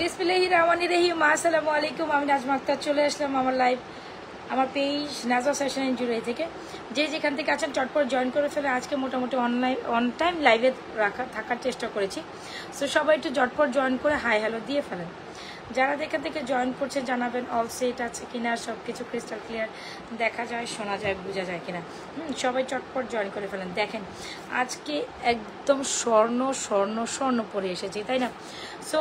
বিসমিল্লাহির রহমানির রহিম। আসসালামু আলাইকুম। আমি নাজমা আক্তার চলে আসলাম আমার লাইভ, আমার page Najma fashion and jewellery থেকে। যে যেখান থেকে আছেন চটপট জয়েন করে ফেলে। আজকে মোটামুটি অন টাইম লাইভে থাকার চেষ্টা করেছি। সো সবাই একটু চটপট জয়েন করে হাই হ্যালো দিয়ে ফেলেন। যারা যেখান থেকে জয়েন করছে জানাবেন অল সেট আছে কিনা, সব কিছু ক্রিস্টাল ক্লিয়ার দেখা যায়, শোনা যায়, বোঝা যায় কিনা। সবাই চটপট জয়েন করে ফেলেন। দেখেন আজকে একদম স্বর্ণ স্বর্ণ স্বর্ণ পরে এসেছি, তাই না? সো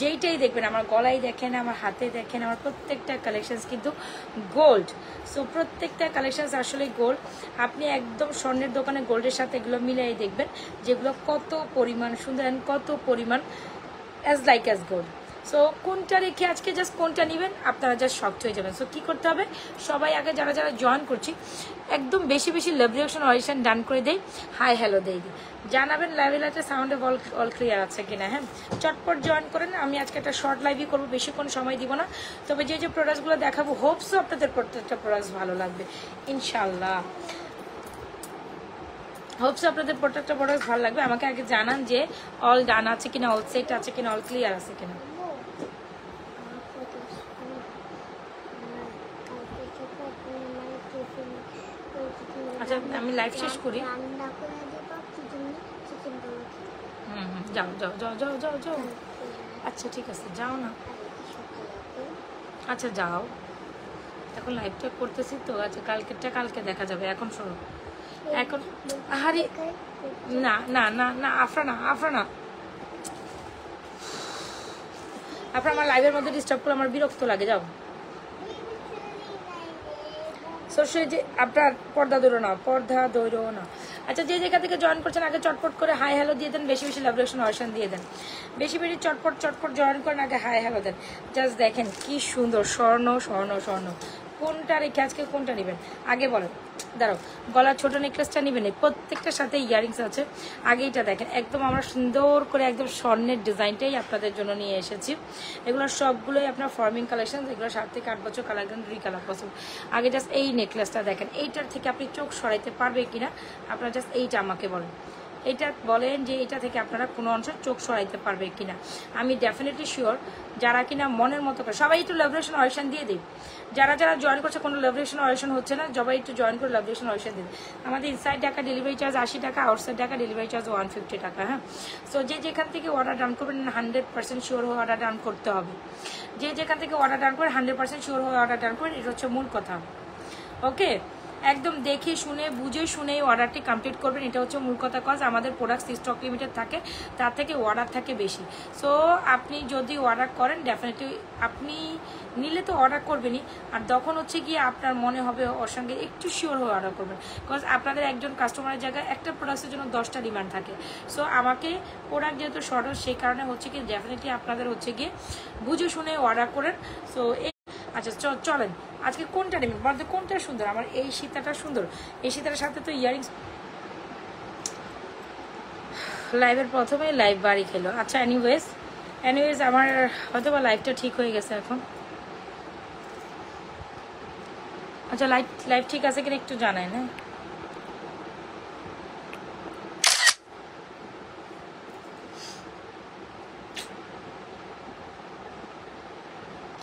যেইটাই দেখবেন, আমার গলায় দেখেন, আমার হাতে দেখেন, আমার প্রত্যেকটা কালেকশানস কিন্তু গোল্ড। সো প্রত্যেকটা কালেকশানস আসলে গোল্ড। আপনি একদম স্বর্ণের দোকানে গোল্ডের সাথে এগুলো মিলাই দেখবেন যেগুলো কত পরিমাণ সুন্দর, কত পরিমাণ as like as gold. So কোনটা রেখে আজকে জাস্ট কোনটা নেবেন আপনারা জাস্ট শক্ট হয়ে যাবেন। সো কী করতে হবে, সবাই আগে যারা যারা জয়েন করছি একদম বেশি বেশি লাভ রিঅ্যাকশন অডিশন ডান করে দেই, হাই হ্যালো দেই জানাবেন লাইভে লাইটে সাউন্ডে অল ক্লিয়ার আছে কিনা। হ্যাঁ, চটপট জয়েন করেন। আমি আজকে একটা শর্ট লাইভই করবো, বেশিক্ষণ সময় দিব না। তবে যে যে প্রোডাক্টসগুলো দেখাবো হোপসও আপনাদের প্রত্যেকটা প্রোডাক্টস ভালো লাগবে ইনশাল্লাহ। হোপসও আপনাদের প্রত্যেকটা প্রোডাক্টস ভালো লাগবে। আমাকে আগে জানান যে অল ডান আছে কিনা, অল সেট আছে কিনা, অল ক্লিয়ার আছে কিনা। আচ্ছা আমি লাইভ শেষ করি। যাও যাও যাও যাও যাও যাও। আচ্ছা ঠিক আছে, যাও না। আচ্ছা যাও, এখন লাইভটা করতেছি তো। আচ্ছা কালকেরটা কালকে দেখা যাবে। এখন শোনো, এখন আরে না না না না, আফরা না আমার লাইভের মধ্যে ডিস্টার্ব করে আমার বিরক্ত লাগে। যাও। সো সে যে আপনার পর্দা দৌড়ো না। আচ্ছা যে যেখান থেকে জয়েন করছেন আগে চটপট করে হাই হ্যালো দিয়ে দেন, বেশি বেশি লাভ রিঅ্যাকশন অডিশন দিয়ে দেন, বেশি বেশি চটপট জয়েন করেন, আগে হাই হ্যালো দেন। জাস্ট দেখেন কি সুন্দর স্বর্ণ স্বর্ণ স্বর্ণ। কোনটা রেখে আজকে কোনটা নেবেন আগে বলেন। দাঁড়াও, গলার ছোট নেকলেসটা নেবেন, প্রত্যেকটার সাথে ইয়ারিংস আছে। আগে এটা দেখেন, একদম আমরা সুন্দর করে একদম স্বর্ণের ডিজাইনটাই আপনাদের জন্য নিয়ে এসেছি। এগুলো সবগুলোই আপনার ফর্মিং কালেকশন, এগুলো 7 থেকে 8 বছর কালার রিকালার পসিবল। আগে জাস্ট এই নেকলেসটা দেখেন, এইটার থেকে আপনি চোখ সরাইতে পারবে কিনা আপনারা জাস্ট এইটা আমাকে বলেন। এটা বলেন যে এটা থেকে আপনারা কোনো অংশ চোখ সরাইতে পারবে কিনা। আমি ডেফিনেটলি শিওর যারা কিনা মনের মতো করে সবাই একটু লাভ রিঅ্যাকশন অডিশন দিয়ে দিই। যারা যারা জয়েন করছে কোনো লাভ রিঅ্যাকশন অডিশন হচ্ছে না, সবাই একটু জয়েন করে লাভ রিঅ্যাকশন অডিশন দিন। আমাদের ইনসাইড ঢাকা ডেলিভারি চার্জ 80 টাকা, আউটসাইড ঢাকা ডেলিভারি চার্জ 150 টাকা। হ্যাঁ, সো যে যেখান থেকে অর্ডার ডান করবেন 100% শিওর হয়ে অর্ডার ডান করতে হবে। যে যেখান থেকে অর্ডার ডান করে 100% শিওর হয়ে অর্ডার ডান করবেন, এটা হচ্ছে মূল কথা। ওকে, একদম দেখে শুনে বুঝে শুনে অর্ডারটি কমপ্লিট করবেন, এটা হচ্ছে মূল কথা। কজ আমাদের প্রোডাক্ট স্টক লিমিটেড থাকে, তার থেকে অর্ডার থাকে বেশি। সো আপনি যদি অর্ডার করেন ডেফিনেটলি আপনি নিলে তো অর্ডার করবেনই, আর তখন হচ্ছে গিয়ে আপনার মনে হবে ওর সঙ্গে একটু শিওর হয়ে অর্ডার করবেন। কজ আপনাদের একজন কাস্টমারের জায়গায় একটা প্রোডাক্টের জন্য 10টা ডিমান্ড থাকে। সো আমাকে প্রোডাক্ট যেহেতু শর্ট, সেই কারণে হচ্ছে কি ডেফিনেটলি আপনাদের হচ্ছে গিয়ে বুঝে শুনে অর্ডার করেন। সো আচ্ছা চলেন আজকে কোনটা নেবেন বলতে, কোনটা সুন্দর। আমার এই সীতাটা সুন্দর, এই সীতাটার সাথে তো ইয়ারিংস। লাইভের প্রথমে লাইভ বাড়ি খেলো। আচ্ছা এনিওয়েজ আমার হয়তো বা লাইভটা ঠিক হয়ে গেছে এখন। আচ্ছা লাইভ ঠিক আছে কিনা একটু জানাই না।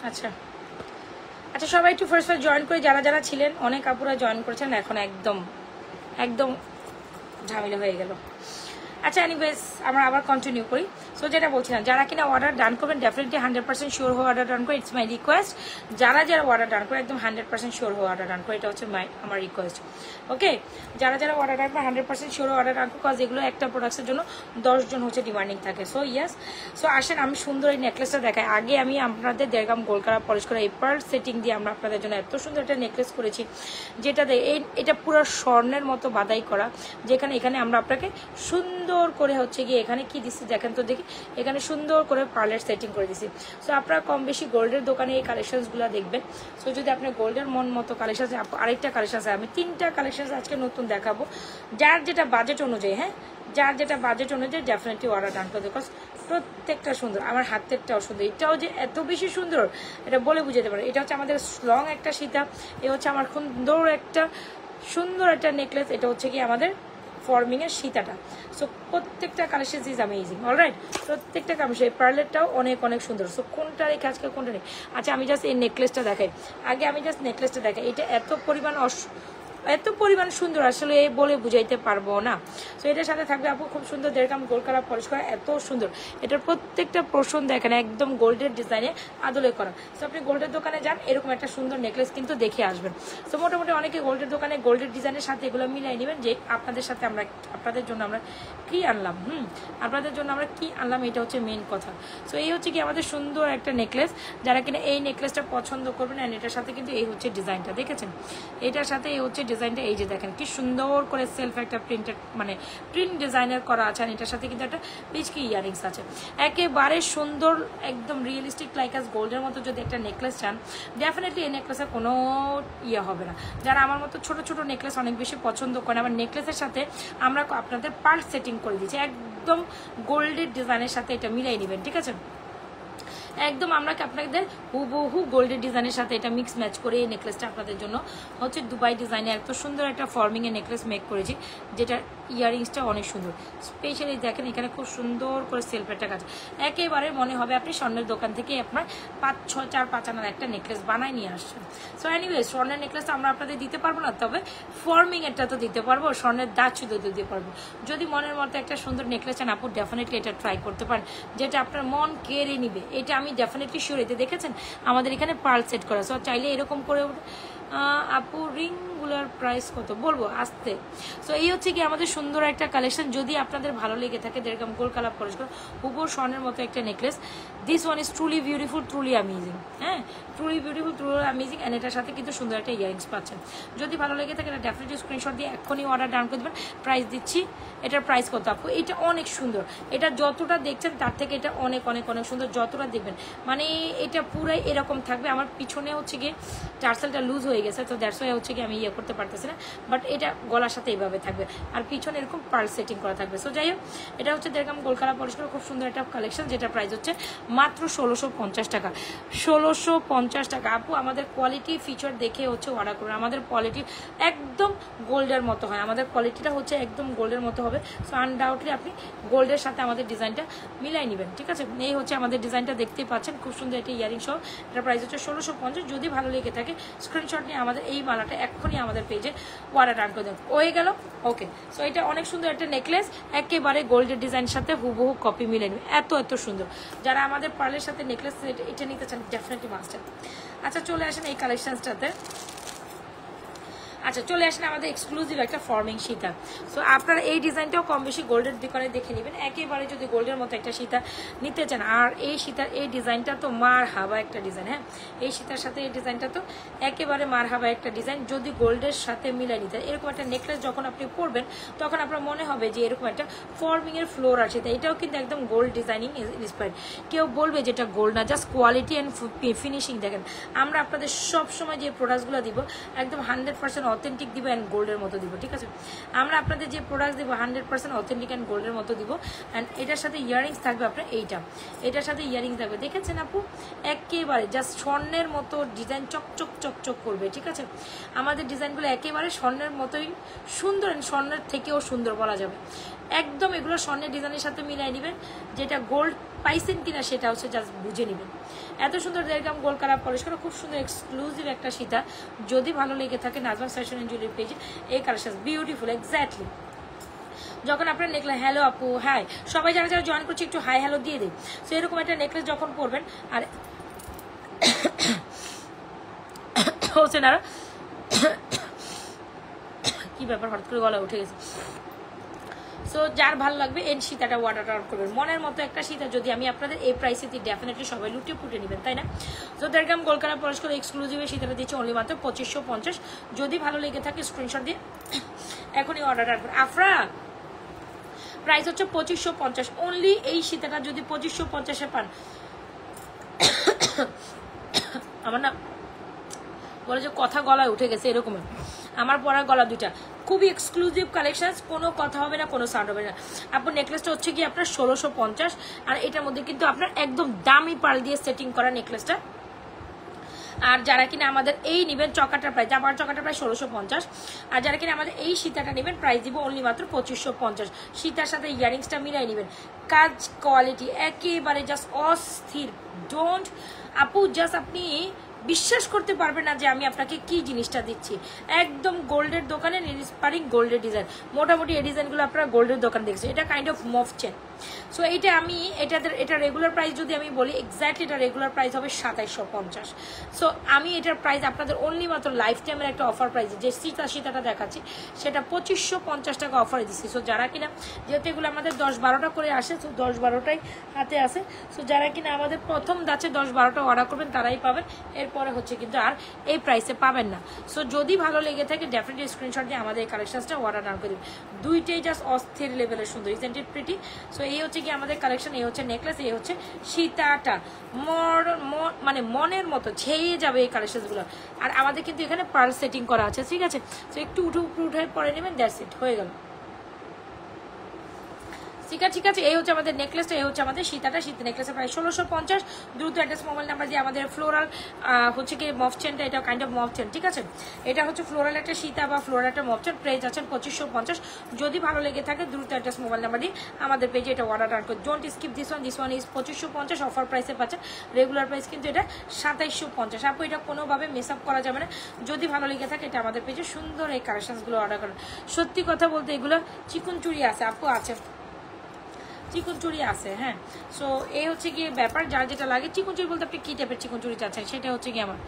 আচ্ছা সবাই একটু ফার্স্ট জয়েন করে, যারা যারা ছিলেন অনেক আপুরা জয়েন করেছেন, এখন একদম ঝামেলা হয়ে গেল। আচ্ছা এনিওয়েজ আমরা আবার কন্টিনিউ করি। সো যেটা বলছিলাম, যারা কিনা অর্ডার ডান করবেন ডেফিনেটলি 100% শিওর হয়ে অর্ডার ডান করে, ইটস মাই রিকোয়েস্ট। যারা যারা অর্ডার ডান করে একদম 100% শিওর হয়ে অর্ডার ডান করে, এটা হচ্ছে আমার রিকোয়েস্ট। ওকে, যারা যারা অর্ডার ডান করে 100% শিওর হয়ে অর্ডার ডান করে, কজ এগুলো একটা প্রোডাক্টের জন্য 10 জন হচ্ছে ডিমান্ডিং থাকে। সো ইয়েস, সো আসেন আমি সুন্দর এই নেকলেসটা দেখাই। আগে আমি আপনাদের 1.5 গ্রাম গোল্ড কালার পলিশ করা এই পার্ল সেটিং দিয়ে আমরা আপনাদের জন্য এত সুন্দর একটা নেকলেস করেছি, যেটাতে এটা পুরো স্বর্ণের মতো বাদাই করা, যেখানে এখানে আমরা আপনাকে সুন্দর করে হচ্ছে গিয়ে এখানে কি দিচ্ছি দেখেন তো দেখি, এখানে সুন্দর করে পার্লের সেটিং করে দিচ্ছি। সো আপনারা কম বেশি গোল্ডের দোকানে এই কালেকশনসগুলো দেখবেন। সো যদি আপনার গোল্ডের মন মতো কালেকশন, আরেকটা কালেকশন আছে, আমি 3টা কালেকশন আজকে নতুন দেখাবো, যার যেটা বাজেট অনুযায়ী। হ্যাঁ, যার যেটা বাজেট অনুযায়ী ডেফিনেটলি অর্ডার ডান করে, বিকজ প্রত্যেকটা সুন্দর। আমার হাতেরটাও সুন্দর, এটাও যে এত বেশি সুন্দর এটা বলে বুঝাতে পারে। এটা হচ্ছে আমাদের লং একটা সীতা, এ হচ্ছে আমার সুন্দর একটা নেকলেস, এটা হচ্ছে কি আমাদের ফর্মিংয়ের সীতাটা। সো প্রত্যেকটা কালেকশন ইজ অ্যামেজিং। অলরাইট, প্রত্যেকটা কালেকশন, এই পার্লেরটাও অনেক অনেক সুন্দর। সো কোনটা রেখে আজকে কোনটা নেই। আচ্ছা আমি জাস্ট এই নেকলেসটা দেখাই, আগে আমি জাস্ট নেকলেসটা দেখাই। এটা এত পরিমাণ সুন্দর আসলে বলে বুঝাইতে পারবো না। সো এটার সাথে থাকবে আপু খুব সুন্দর দেড়কাম গোল্ড কালার পলিশ করা, এত সুন্দর। এটার প্রত্যেকটা পোর্শন দেখেন একদম গোল্ডের ডিজাইনে আদলে করা। সো আপনি গোল্ডের দোকানে যান, এরকম একটা সুন্দর নেকলেস কিন্তু দেখে আসবেন। সো মোটামুটি অনেকে গোল্ডের দোকানে গোল্ডের ডিজাইনের সাথে এগুলো মিলাই নেবেন, যে আপনাদের সাথে আমরা আপনাদের জন্য আমরা কি আনলাম, আপনাদের জন্য আমরা কি আনলাম, এটা হচ্ছে মেন কথা। সো এই হচ্ছে কি আমাদের সুন্দর একটা নেকলেস, যারা কিনা এই নেকলেসটা পছন্দ করবেন। অ্যান্ড এটার সাথে কিন্তু এই হচ্ছে ডিজাইনটা, দেখেছেন এটার সাথে এই হচ্ছে ডিজাইনটা, এই যে দেখেন কি সুন্দর করে সেলফ একটা প্রিন্টেড মানে প্রিন্ট ডিজাইনের করা আছে। আর এটার সাথে কিন্তু একটা পিচকি ইয়ারিংস আছে, একেবারে সুন্দর একদম রিয়েলিস্টিক লাইক আস গোল্ডের মতো। যদি একটা নেকলেস চান ডেফিনেটলি এই নেকলেসের কোনো ইয়ে হবে না। যারা আমার মতো ছোট ছোট নেকলেস অনেক বেশি পছন্দ করেন, আমার নেকলেসের সাথে আমরা আপনাদের পার্ল সেটিং করে দিচ্ছি একদম গোল্ডের ডিজাইনের সাথে, এটা মিলাই নেবেন, ঠিক আছে। একদম আমরা আপনাদের হুবহু গোল্ডের ডিজাইনের সাথে এটা মিক্স ম্যাচ করে এই নেকলেসটা আপনাদের জন্য হচ্ছে দুবাই ডিজাইনে এত সুন্দর একটা ফর্মিং এর নেকলেস মেক করেছি, যেটা ইয়ারিংসটা অনেক সুন্দর। স্পেশালি দেখেন এখানে খুব সুন্দর করে সেলফেরটা কাজ, একেবারে মনে হবে আপনি স্বর্ণের দোকান থেকে আপনার 5-6-4-5 আনার একটা নেকলেস বানায় নিয়ে আসছেন। সো এনিওয়ে স্বর্ণের নেকলেস আমরা আপনাদের দিতে পারবো না, তবে ফর্মিং এরটা তো দিতে পারবো, স্বর্ণের দাঁত শুধু দিতে পারবো। যদি মনের মতো একটা সুন্দর নেকলেস চান আপু ডেফিনেটলি এটা ট্রাই করতে পারেন, যেটা আপনার মন কেড়ে নিবে। এটা আমি ডেফিনেটলি শিওর। এতে দেখেছেন আমাদের এখানে পার্ল সেট করা, সো চাইলে এরকম করে আপু রিংগুলোর প্রাইস কত বলবো আসতে। সো এই হচ্ছে কি আমাদের সুন্দর একটা কালেকশন। যদি আপনাদের ভালো লেগে থাকে যেরকম গোল্ড কালার পলিশ করা উপর স্বর্ণের মতো একটা necklace, this one is truly beautiful, truly amazing. হ্যাঁ, truly beautiful, truly amazing. And এটার সাথে কিন্তু সুন্দর একটা ইয়ারিংস পাচ্ছেন। যদি ভালো লেগে থাকে এটা ডেফিনেটলি স্ক্রিনশট দিয়ে এক্ষুনি অর্ডার ডান করে দেবেন। প্রাইস দিচ্ছি, এটার প্রাইস কত আপু? এটা অনেক সুন্দর, এটা যতটা দেখছেন তার থেকে এটা অনেক অনেক অনেক সুন্দর। যতটা দেখবেন মানে এটা পুরাই এরকম থাকবে। আমার পিছনে হচ্ছে গিয়ে টার্সেলটা লুজ হয়ে গেছে, তো দ্যাটস ওয়াই হচ্ছে কি আমি ইয়ে করতে পারতেছি না, বাট এটা গলার সাথে এইভাবে থাকবে আর পিছনে এরকম পার্ল সেটিং করা থাকবে। সো যাই হোক, এটা হচ্ছে দেখলাম গোল্ড কালার পলিশ করা খুব সুন্দর একটা কালেকশন, যেটা প্রাইস হচ্ছে মাত্র 1650 টাকা। 1650 টাকা। আপু আমাদের কোয়ালিটি ফিচার দেখে হচ্ছে অর্ডার করুন। আমাদের কোয়ালিটি একদম গোল্ডের মতো হয়, আমাদের কোয়ালিটিটা হচ্ছে একদম গোল্ডের মতো হবে। সো আনডাউটলি আপনি গোল্ডের সাথে আমাদের ডিজাইনটা মিলাই নেবেন, ঠিক আছে। এই হচ্ছে আমাদের ডিজাইনটা দেখতেই পাচ্ছেন, খুব সুন্দর একটা ইয়ারিং সহ। এটা প্রাইস হচ্ছে 1650। যদি ভালো লেগে থাকে স্ক্রিনশট নিয়ে আমাদের এই মালাটা এক্ষুনি আমাদের পেজে অর্ডার ডান করে দেন। হয়ে গেল, ওকে। সো এটা অনেক সুন্দর একটা নেকলেস, একেবারে গোল্ডের ডিজাইনের সাথে হুবহু কপি মিলে নেবে, এত এত সুন্দর। যারা আমাদের পার্লের সাথে নেকলেস এটা নিতে চান ডেফিনেটলি মাস্টার। আচ্ছা চলে আসেন এই কালেকশনসটাতে। আচ্ছা চলে আসেন আমাদের এক্সক্লুসিভ একটা ফর্মিং সীতা। সো আপনারা এই ডিজাইনটাও কম বেশি গোল্ডের দোকানে দেখে নেবেন, একেবারে যদি গোল্ডের মতো একটা সীতা নিতে চান। আর এই সীতার এই ডিজাইনটা তো মার হাবা একটা ডিজাইন। হ্যাঁ, এই সীতার সাথে এই ডিজাইনটা তো একেবারে মার হাবা একটা ডিজাইন। যদি গোল্ডের সাথে মিলাই নিতে এরকম একটা নেকলেস যখন আপনি পরবেন তখন আপনার মনে হবে যে এরকম একটা ফর্মিং এর ফ্লোর আছে। এটাও কিন্তু একদম গোল্ড ডিজাইনিং ইন্সপায়ার্ড। কেউ বলবে যেটা গোল্ড না, জাস্ট কোয়ালিটি অ্যান্ড ফিনিশিং দেখেন। আমরা আপনাদের সবসময় যে প্রোডাক্টসগুলো দিব একদম 100% অথেন্টিক দিব অ্যান্ড গোল্ডের মতো দিব, ঠিক আছে। আমরা আপনাদের যে প্রোডাক্ট দিব 100% অথেন্টিক অ্যান্ড গোল্ডের মতো দিব। অ্যান্ড এটার সাথে ইয়ারিংস থাকবে আপনার এটার সাথে ইয়ারিংস থাকবে, দেখেছেন আপু একেবারে জাস্ট স্বর্ণের মতো ডিজাইন, চকচক চকচক করবে, ঠিক আছে। আমাদের ডিজাইনগুলো একেবারে স্বর্ণের মতোই সুন্দর, স্বর্ণের থেকেও সুন্দর বলা যাবে একদম। এগুলো স্বর্ণের ডিজাইনের সাথে মিলাই নেবেন, যেটা গোল্ড পাইছেন কিনা সেটা হচ্ছে জাস্ট বুঝে নেবেন। এত সুন্দর দেখলাম গোল্ড কালার পলিশ করা খুব সুন্দর এক্সক্লুসিভ একটা সীতা। যদি ভালো লেগে থাকে নাজমা ফ্যাশন এন্ড জুয়েলারি পেজে এই কালেকশন বিউটিফুল এক্স্যাক্টলি। যখন আপনার নেকলেস হ্যালো আপু হাই, সবাই যারা যারা জয়েন করছে একটু হাই হ্যালো দিয়ে দিন। সো এরকম একটা নেকলেস যখন পরবেন আর হচ্ছে না কি ব্যাপার হঠাৎ করে গলা উঠে গেছে। সো যার ভালো লাগবে এই সীতাটা অর্ডার করবেন। মনের মতো একটা সীতা যদি আমি আপনাদের এই প্রাইসে দিই ডেফিনেটলি সবাই লুটে পুটে নেবেন, তাই না। সো দেখলাম গোল্ড কালার পলিশ করে এক্সক্লুসিভ সীতাটা দিচ্ছে অনলি মাত্র 2550। যদি ভালো লেগে থাকে স্ক্রিনশট দিয়ে এখনই অর্ডার করবেন। আফরা প্রাইস হচ্ছে 2550 অনলি। এই সীতাটা যদি 2550-এ পান, আমার না বলে যে কথা গলায় উঠে গেছে এরকম, আমার পরা গলা দুইটা খুবই এক্সক্লুসিভ কালেকশন, কোনো কথা হবে না, কোনো সাউন্ড হবে না। আপনার নেকলেসটা হচ্ছে কি আপনার 1650, আর এটার মধ্যে কিন্তু আপনার একদম দামি পার্ল দিয়ে সেটিং করা নেকলেসটা আর যারা কিনা আমাদের এই নেবেন চকাটার প্রাইস, জামার চকাটার প্রাইস 1650। আর যারা কিনা আমাদের এই সীতাটা নেবেন প্রাইস দিব অনলি মাত্র 2550। সীতার সাথে ইয়ারিংসটা মিলাই নেবেন, কাজ কোয়ালিটি একেবারে জাস্ট অস্থির। ডোন্ট আপু, জাস্ট আপনি বিশ্বাস করতে পারবেন না যে আমি আপনাকে কি জিনিসটা দিচ্ছি। একদম গোল্ডের দোকানে ইন্সপায়ারিং গোল্ডের ডিজাইন, মোটামুটি এই ডিজাইনগুলো আপনারা গোল্ডের দোকান দেখছেন। এটা কাইন্ড অফ মফ চেন। সো এইটা আমি এটা রেগুলার প্রাইস যদি আমি বলি, এক্স্যাক্টলি এটা রেগুলার প্রাইস হবে 2750। সো আমি এটার প্রাইস আপনাদের অনলি মাত্র লাইফ টাইমের একটা অফার প্রাইস, যে সীতাটা দেখাচ্ছি সেটা 2550 টাকা অফারে দিচ্ছি। সো যারা কিনা, যেহেতু এগুলো আমাদের 10-12টা করে আসে, সো 10-12টাই হাতে আসে। সো যারা কিনা আমাদের প্রথম দাচে 10-12টা অর্ডার করবেন তারাই পাবেন, এরপরে হচ্ছে কিন্তু আর এই প্রাইসে পাবেন না। সো যদি ভালো লেগে থাকে ডেফিনেটলি স্ক্রিনশট দিয়ে আমাদের এই কালেকশনসটা অর্ডার ডাউন করে দেবেন। দুইটাই জাস্ট অস্থির লেভেলের সুন্দর, ইজন্ট ইট প্রিটি? সো এই হচ্ছে কি আমাদের কালেকশন, এই হচ্ছে নেকলেস, এই হচ্ছে সীতাটা। মানে মনের মতো ছেয়ে যাবে এই কালেকশনসগুলো। আর আমাদের কিন্তু এখানে পার্ল সেটিং করা আছে, ঠিক আছে? সো একটু উঠে পরে নেবেন, দ্যাটস ইট, হয়ে গেল। ঠিক আছে, এই হচ্ছে আমাদের নেকলেসটা, এই হচ্ছে আমাদের সীতাটা। সীতা নেকলেসের প্রাইস 1650। দ্রুত অ্যাড্রেস, মোবাইল নাম্বার দিয়ে আমাদের ফ্লোরাল হচ্ছে কি মফ চেনটা, এটা কাইন্ড অফ মফ চেন, ঠিক আছে? এটা হচ্ছে ফ্লোরাল একটা সীতা বা ফ্লোরাল একটা মফ চেন, প্রাইস আছেন 2550। যদি ভালো লেগে থাকে দ্রুত অ্যাড্রেস, মোবাইল নাম্বার দিয়ে আমাদের পেজে এটা অর্ডার ডান করে। Don't skip this one is 2550 offer প্রাইসে পাচ্ছেন। রেগুলার প্রাইস কিন্তু এটা 2750। আপু এটা কোনোভাবে মিস আপ করা যাবে না। যদি ভালো লেগে থাকে এটা আমাদের পেজে সুন্দর এই কালেকশনসগুলো অর্ডার করেন। সত্যি কথা বলতে এগুলো চিকন চুড়ি আছে আপু, আছে চিকন চুড়ি আছে, হ্যাঁ। সো এই হচ্ছে গিয়ে ব্যাপার, যার যেটা লাগে। চিকন চুড়ি বলতে আপনি কী টাইপের চিকন চুড়ি চাচ্ছেন সেটা হচ্ছে গিয়ে আমার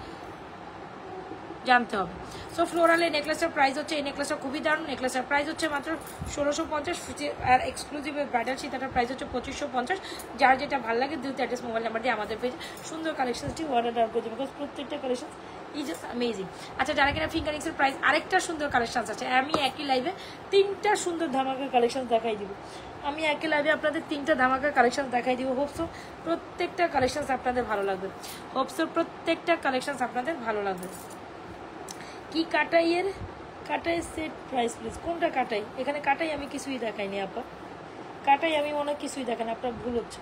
জানতে হবে। সো ফ্লোরালের নেকলেসের প্রাইস হচ্ছে, এই নেকলেসটা খুবই দারুণ। নেকলেসের প্রাইস হচ্ছে মাত্র 1650, আর এক্সক্লুসিভ ব্রাইডাল সীতাটার প্রাইস হচ্ছে 2550। যার যেটা ভালো লাগে দ্রুত অ্যাড্রেস, মোবাইল নাম্বার দিয়ে আমাদের পেজে সুন্দর কালেকশনসটি অর্ডার ডাউন করে দেবে, বিকজ প্রত্যেকটা কালেকশন ইজ জাস্ট অ্যামেজিং। আচ্ছা, যারা কিনা ফিঙ্গারিংসের প্রাইস, আরেকটা সুন্দর কালেকশন আছে। আমি একই লাইভে 3টা সুন্দর ধামাকা কালেকশন দেখাই দিব। আমি একই লাইভে আপনাদের 3টা ধামাকা কালেকশন দেখাই দিব। হোপসো প্রত্যেকটা কালেকশন আপনাদের ভালো লাগবে, হোপসো প্রত্যেকটা কালেকশন আপনাদের ভালো লাগবে। কি কাটাইয়ের সেট প্রাইস প্লিজ? কোনটা কাটাই? এখানে কাটাই আমি কিছুই দেখাইনি আপা, কাটাই আমি মনে হয় কিছুই দেখানি, আপনার ভুল হচ্ছে।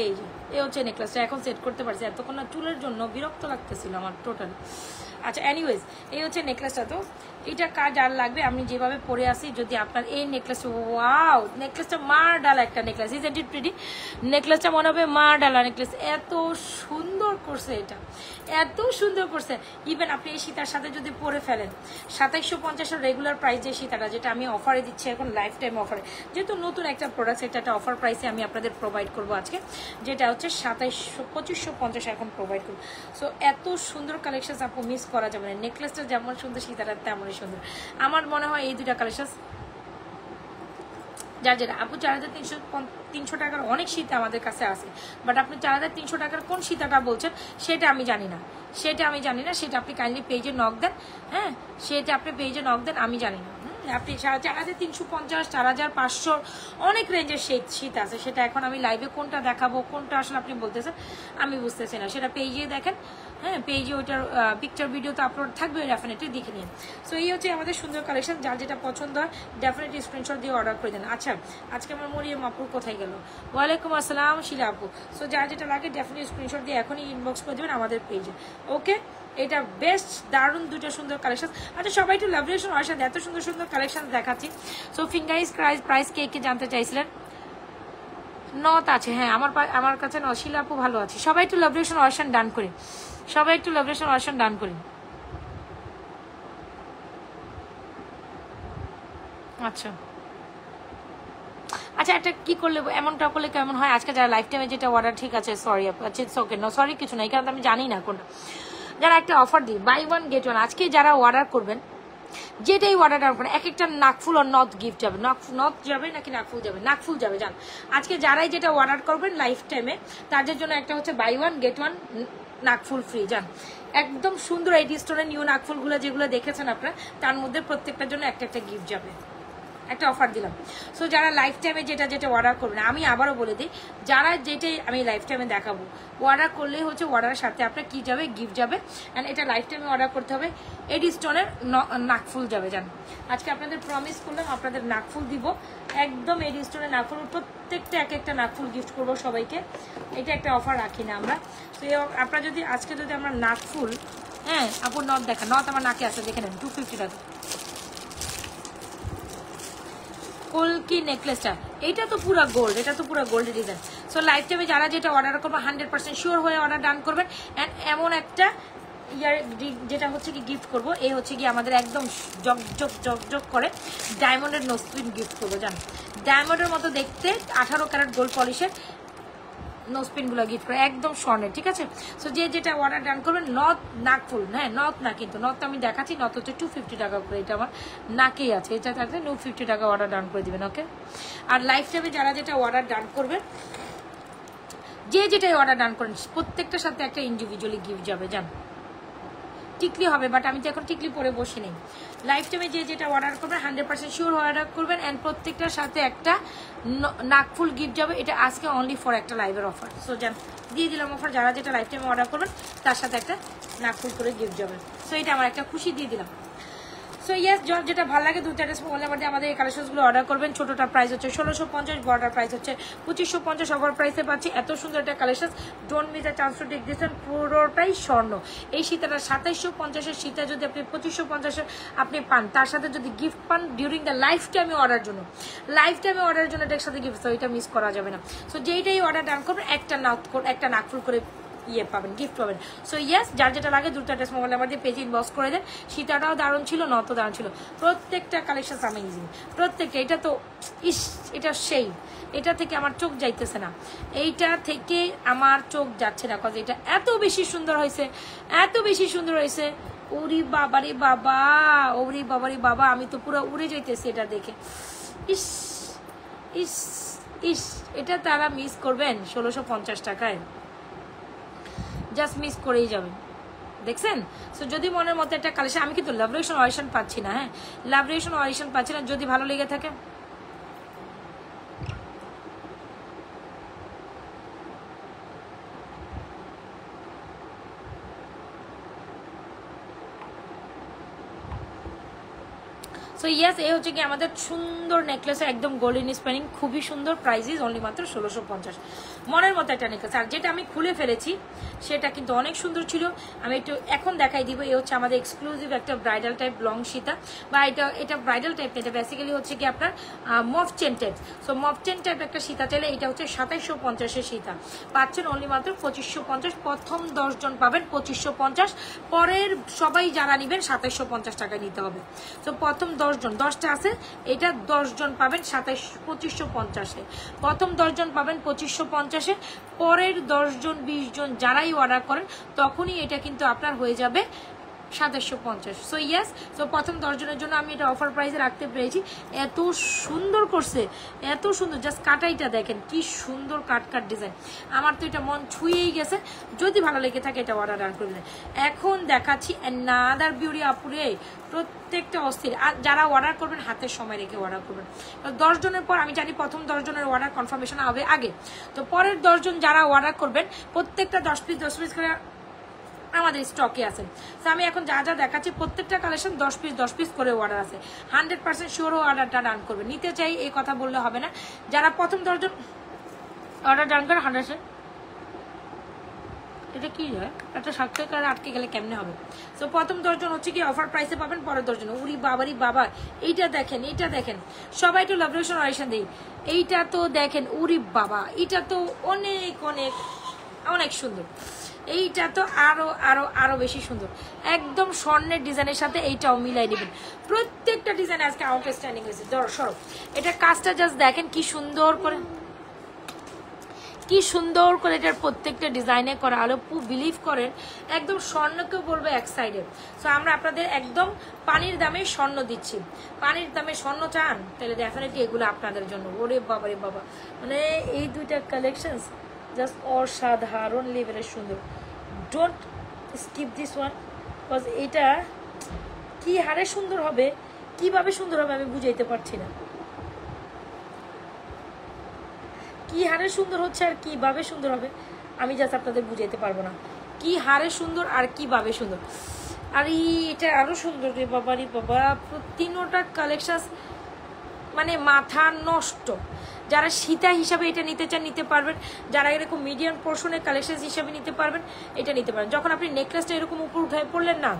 এই যে এই হচ্ছে নেকলেসটা, এখন সেট করতে পারছি, এতক্ষণ না চুলের জন্য বিরক্ত লাগতেছিল আমার টোটাল। আচ্ছা, এনিওয়েজ এই হচ্ছে নেকলেসটা। তো এটা কাজ আর লাগবে, আমি যেভাবে পরে আসি। যদি আপনার এই নেকলেসটা, ওয়াও, নেকলেসটা মার ডালা একটা নেকলেস, ইজন্ট ইট প্রিটি? নেকলেসটা মনে হবে মার ডালা নেকলেস, এত সুন্দর করছে, এটা এত সুন্দর করছে। ইভেন আপনি এই সীতার সাথে যদি পরে ফেলেন, 2750 রেগুলার প্রাইস যে সীতাটা, যেটা আমি অফারে দিচ্ছি এখন, লাইফ টাইম অফারে, যেহেতু নতুন একটা প্রোডাক্ট, এটা একটা অফার প্রাইসে আমি আপনাদের প্রোভাইড করবো আজকে, যেটা হচ্ছে 2550 এখন প্রোভাইড করবো। সো এত সুন্দর কালেকশন আপু মিস করা যাবে না। নেকলেসটা যেমন সুন্দর, সীতাটা তেমনই সুন্দর। আমার মনে হয় এই দুটা কালেকশন, যার যেটা আপু 4300 টাকার অনেক সীতা আমাদের কাছে আছে, বাট আপনি 4300 টাকার কোন সীতাটা বলছেন সেটা আমি জানি না, সেটা আপনি কাইন্ডলি পেজে নক দেন। হ্যাঁ, সেটা আপনি পেজে নক দেন, আমি জানি না। আপনি 4350, 4500 অনেক রেঞ্জের শীত আছে, সেটা এখন আমি লাইভে কোনটা দেখাবো, কোনটা আসলে আপনি বলতেছেন আমি বুঝতেছি না, সেটা পেজে দেখেন। হ্যাঁ, পেজে ওইটার পিকচার ভিডিও তো আপলোড থাকবে, ডেফিনেটলি দেখে নিন। সো এই হচ্ছে আমাদের সুন্দর কালেকশন, যার যেটা পছন্দ হয় ডেফিনেটলি স্ক্রিনশট দিয়ে অর্ডার করে দেন। আচ্ছা, আজকে আমার মরিয়ম আপুর কোথায় গেল? ওয়ালাইকুম আসসালাম শিলা আপু। সো যার যেটা লাগে ডেফিনেটলি স্ক্রিনশট দিয়ে এখনই ইনবক্স করে দেবেন আমাদের পেজে। ওকে, এটা বেস্ট দারুণ দুটো সুন্দর কালেকশন। আচ্ছা, সবাই একটু লাভলিউশন আমার সাথে এত সুন্দর সুন্দর কালেকশন দেখাচ্ছি। সো ফিঙ্গারিংস প্রাইস কে জানতে চাইছিলেন? নথ আছে, হ্যাঁ আমার কাছে শিলা আপু ভালো আছে। সবাই একটু লাভলিউশন অর্শন ডান করি, সবাই একটু লাভলিউশন অর্শন ডান করি। আচ্ছা আচ্ছা, একটা কি করলে এমনটা করলে কেমন হয়? আজকে যারা লাইফ টাইমে যেটা অর্ডার, ঠিক আছে, সরি আপু, আচ্ছা ওকে, নো সরি কিছু নাই, কারণ আমি জানি না কোনটা। যারা একটা অফার দিই, বাই ওয়ান গেট ওয়ান, আজকে যারা অর্ডার করবেন, যেটাই অর্ডার করবেন, এক একটা নাকফুল আর নথ গিফট যাবে। নথ যাবে নাকি নাকফুল যাবে? নাকফুল যাবে, জান। আজকে যারাই যেটা অর্ডার করবেন লাইফ টাইমে, তাদের জন্য একটা হচ্ছে বাই ওয়ান গেট ওয়ান নাকফুল ফ্রি, জান। একদম সুন্দর 80 স্টোনের নিউ নাকফুলগুলো যেগুলো দেখেছেন আপনারা, তার মধ্যে প্রত্যেকটার জন্য একটা একটা গিফট যাবে। একটা অফার দিলাম। সো যারা লাইফ টাইমে যেটা যেটা অর্ডার করবেন, আমি আবারও বলে দিই, যারা যেটাই আমি লাইফ টাইমে দেখাবো অর্ডার করলেই হচ্ছে অর্ডারের সাথে আপনার কী যাবে, গিফট যাবে। অ্যান্ড এটা লাইফ টাইমে অর্ডার করতে হবে। এডি স্টোনের নাকফুল যাবে। জান আজকে আপনাদের প্রমিস করলাম আপনাদের নাকফুল দিব, একদম এডি স্টোনের নাকফুল, প্রত্যেকটা এক একটা নাকফুল গিফট করবো সবাইকে। এটা একটা অফার রাখি না আমরা। তো আপনারা যদি আজকে যদি আমরা নাকফুল, হ্যাঁ আপুর নথ দেখা, নথ আমার নাকে আছে দেখে নেন, 250 টাকা কলকি নেকলেসটা। এইটা তো পুরো গোল্ড, এটা তো পুরো গোল্ড ডিজাইন। সো লাইফ টাইমে যারা যেটা অর্ডার করবো 100% শিওর হয়ে অর্ডার ডান করবেন। অ্যান্ড এমন একটা ইয়ার যেটা হচ্ছে কি গিফট করবো, এই হচ্ছে কি আমাদের একদম জকজক জকজক করে ডায়মন্ডের নোজপিন গিফট করবো। জান ডায়মন্ডের মতো দেখতে 18 ক্যারেট গোল্ড পলিশের নোজপিনগুলো গিফট করে, একদম স্বর্ণের, ঠিক আছে। সো যে যেটা অর্ডার ডান করবেন, নথ নাকফুল, হ্যাঁ নথ না কিন্তু, নথ আমি দেখাচ্ছি, নথ হচ্ছে 250 টাকা করে, এটা আমার নাকেই আছে, এটা থাকলে 250 টাকা অর্ডার ডান করে দিবেন, ওকে। আর লাইফ টাইমে যারা যেটা অর্ডার ডান করবেন, যে যেটাই অর্ডার ডান করেন প্রত্যেকটার সাথে একটা ইন্ডিভিজুয়ালি গিফট যাবে। জান টিকলি হবে, বাট আমি তো এখন টিকলি পরে বসে নেই। লাইফ টাইমে যে যেটা অর্ডার করবেন 100% শিওর অর্ডার করবেন, অ্যান্ড প্রত্যেকটার সাথে একটা নাকফুল গিফট যাবে। এটা আজকে অনলি ফর একটা লাইভের অফার। সো জান দিয়ে দিলাম অফার, যারা যেটা লাইফ টাইমে অর্ডার করবেন তার সাথে একটা নাকফুল করে গিফট যাবে। সো এটা আমার একটা খুশি দিয়ে দিলাম। সো ইয়েস, যেটা ভালো লাগে 2-4টা মোবাইল নাম্বার দিয়ে আমাদের এই কালেকশনগুলো অর্ডার করবেন। ছোটোটা প্রাইস হচ্ছে 1650, বড়টার প্রাইস হচ্ছে 2550। অফার প্রাইসে পাচ্ছি এত সুন্দর একটা collection, don't miss the chance to take this. পুরোটাই স্বর্ণ। এই সীতাটা 2750-এর সীতা যদি আপনি 2550-এর আপনি পান, তার সাথে যদি গিফট পান ডিউরিং দ্য লাইফ টাইমে অর্ডার জন্য, লাইফ টাইমে অর্ডারের জন্য এটার সাথে গিফট, তো এটা মিস করা যাবে না। সো যেইটাই অর্ডার ডান করবেন একটা নাকফুল করে ইয়ে পাবেন, গিফট পাবেন। সো ইয়েস, যার যেটা লাগে 2-4টা মোবাইল নাম্বার দিয়ে পেজে ইনবক্স করে দেন। সীতাটাও দারুণ ছিল, নতও দারুণ ছিল, প্রত্যেকটা কালেকশন অ্যামেজিং, প্রত্যেকটা। এটা তো এটা সেই, এটা থেকে আমার চোখ যাইতেছে না, এইটা থেকে আমার চোখ যাচ্ছে না, কজ এটা এত বেশি সুন্দর হয়েছে, এত বেশি সুন্দর হয়েছে। ওরি বাবারে বাবা, ওরি বাবারে বাবা, আমি তো পুরো উড়ে যাইতেছি এটা দেখে। ইস ইস ইস, এটা তারা মিস করবেন 1650 টাকায়, জাস্ট মিস করেই যাবেন, দেখছেন। সো যদি মনের মতো একটা কালেকশন, আমি কিন্তু লাভ রিয়েকশন অডিশন পাচ্ছি না, হ্যাঁ লাভ রিয়েকশন অডিশন পাচ্ছি না। যদি ভালো লেগে থাকে সো ইয়েস, এই হচ্ছে কি আমাদের সুন্দর নেকলেস, একদম গোল্ডেন স্প্যানিং, খুবই সুন্দর। প্রাইস অনলি মাত্র 1650। মনের মতো একটা নেকলেস। আর যেটা আমি খুলে ফেলেছি সেটা কিন্তু অনেক সুন্দর ছিল, আমি একটু এখন দেখাই দিব। এই হচ্ছে আমাদের এক্সক্লুসিভ একটা ব্রাইডাল টাইপ লং সীতা, বা এটা ব্রাইডাল টাইপ, এটা বেসিক্যালি হচ্ছে কি আপনার মফ চেন টাইপ। সো মফ চেন টাইপ একটা সীতা চাইলে এটা হচ্ছে 2750-এর সীতা পাচ্ছেন অনলি মাত্র 2550। প্রথম 10 জন পাবেন 2550, পরের সবাই যারা নেবেন 2750 টাকা নিতে হবে। তো প্রথম 10 জন, 10টা আছে, এটা 10 জন পাবেন 2550-এ। প্রথম 10 জন পাবেন 2550-এ, পরের 10 জন 20 জন যারাই অর্ডার করেন তখনই এটা কিন্তু আপনার হয়ে যাবে 2750। সো ইয়েস, সো প্রথম 10 জনের জন্য আমি এটা অফার প্রাইসে রাখতে পেরেছি। এত সুন্দর করছে, এত সুন্দর, জাস্ট কাটাইটা দেখেন কি সুন্দর কাট ডিজাইন, আমার তো এটা মন ছুঁয়েই গেছে। যদি ভালো লেগে থাকে এটা অর্ডার ডান করবেন। এখন দেখাচ্ছি অ্যানাদার বিউটি আপুরে, প্রত্যেকটা অস্থির। আর যারা অর্ডার করবেন হাতের সময় রেখে অর্ডার করবেন। 10 জনের পর আমি জানি প্রথম 10 জনের অর্ডার কনফার্মেশন হবে আগে, তো পরের 10 জন যারা অর্ডার করবেন প্রত্যেকটা 10 পিস করে আমাদের স্টকে আছে। তো আমি এখন যা যা দেখাচ্ছি প্রত্যেকটা কালেকশন 10 পিস করে অর্ডার আছে। 100% শিওর অর্ডারটা ডান করবে। নিতে চাই এই কথা বললে হবে না। যারা প্রথম 10 জন অর্ডার ডান করে 100%, এটা কি হয় একটা সাক্ষাৎকার আটকে গেলে কেমনে হবে। তো প্রথম 10 জন হচ্ছে কি অফার প্রাইসে পাবেন, পরের 10 জন উরি বাবারি বাবা। এইটা দেখেন, এইটা দেখেন, সবাই একটু লাভ রিয়েকশন অডিশন দেই। এইটা তো দেখেন, উরি বাবা, এটা তো অনেক অনেক অনেক সুন্দর। এইটা তো আরো আরো আরো বেশি সুন্দর, একদম স্বর্ণের ডিজাইনের সাথে এইটাও মিলাই নেবেন। প্রত্যেকটা ডিজাইন আজকে আউটস্ট্যান্ডিং হয়েছে। দর্শক এটা কাজটা জাস্ট দেখেন কি সুন্দর করে, কি সুন্দর করে এটার প্রত্যেকটা ডিজাইনে করা। আলো বিলিভ করেন একদম স্বর্ণকেও বলবো এক সাইডে। সো আমরা আপনাদের একদম পানির দামে স্বর্ণ দিচ্ছি। পানির দামে স্বর্ণ চান তাহলে ডেফিনেটলি এগুলো আপনাদের জন্য। ওরে বাবা রে বাবা, মানে এই দুইটা কালেকশন জাস্ট অসাধারণ লেভেলের সুন্দর। Don't skip this one, because এটা কি হারে সুন্দর হবে, কিভাবে সুন্দর হবে আমি বুঝাইতে পারছি না। কি হারে সুন্দর হচ্ছে আর কিভাবে সুন্দর হবে আমি জাস্ট আপনাদের বুঝাইতে পারবো না। কি হারে সুন্দর আর কিভাবে সুন্দর। আর এটা আরো সুন্দর রে বাবা রে বাবা, তিনোটা কালেকশন মানে মাথা নষ্ট। যারা সীতা হিসাবে এটা নিতে চান নিতে পারবেন, যারা এরকম মিডিয়াম পোর্শনের কালেকশন হিসাবে নিতে পারবেন এটা নিতে পারেন। যখন আপনি নেকলেসটা এরকম উপর উঠায় পড়লেন না,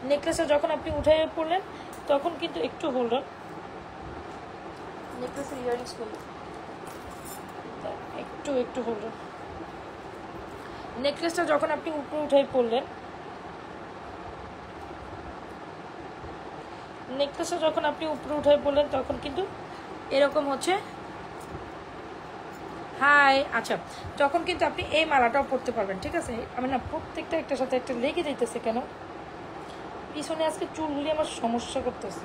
নেকলেসটা যখন আপনি উঠায় পড়লেন তখন কিন্তু একটু হোল্ড অন, নেকলেসের ইয়ারিংস করলেন একটু হোল্ড অন, নেকলেসটা যখন আপনি উপরে উঠায় পড়লেন, নেকলেসটা যখন আপনি উপরে উঠায় পড়লেন তখন কিন্তু এরকম হচ্ছে হাই। আচ্ছা, যখন কিন্তু আপনি এই মালাটাও পরতে পারবেন, ঠিক আছে? আমি না প্রত্যেকটা একটার সাথে একটা লেগে যাইতেছে কেন, পিছনে আজকে চুলগুলি আমার সমস্যা করতেছে।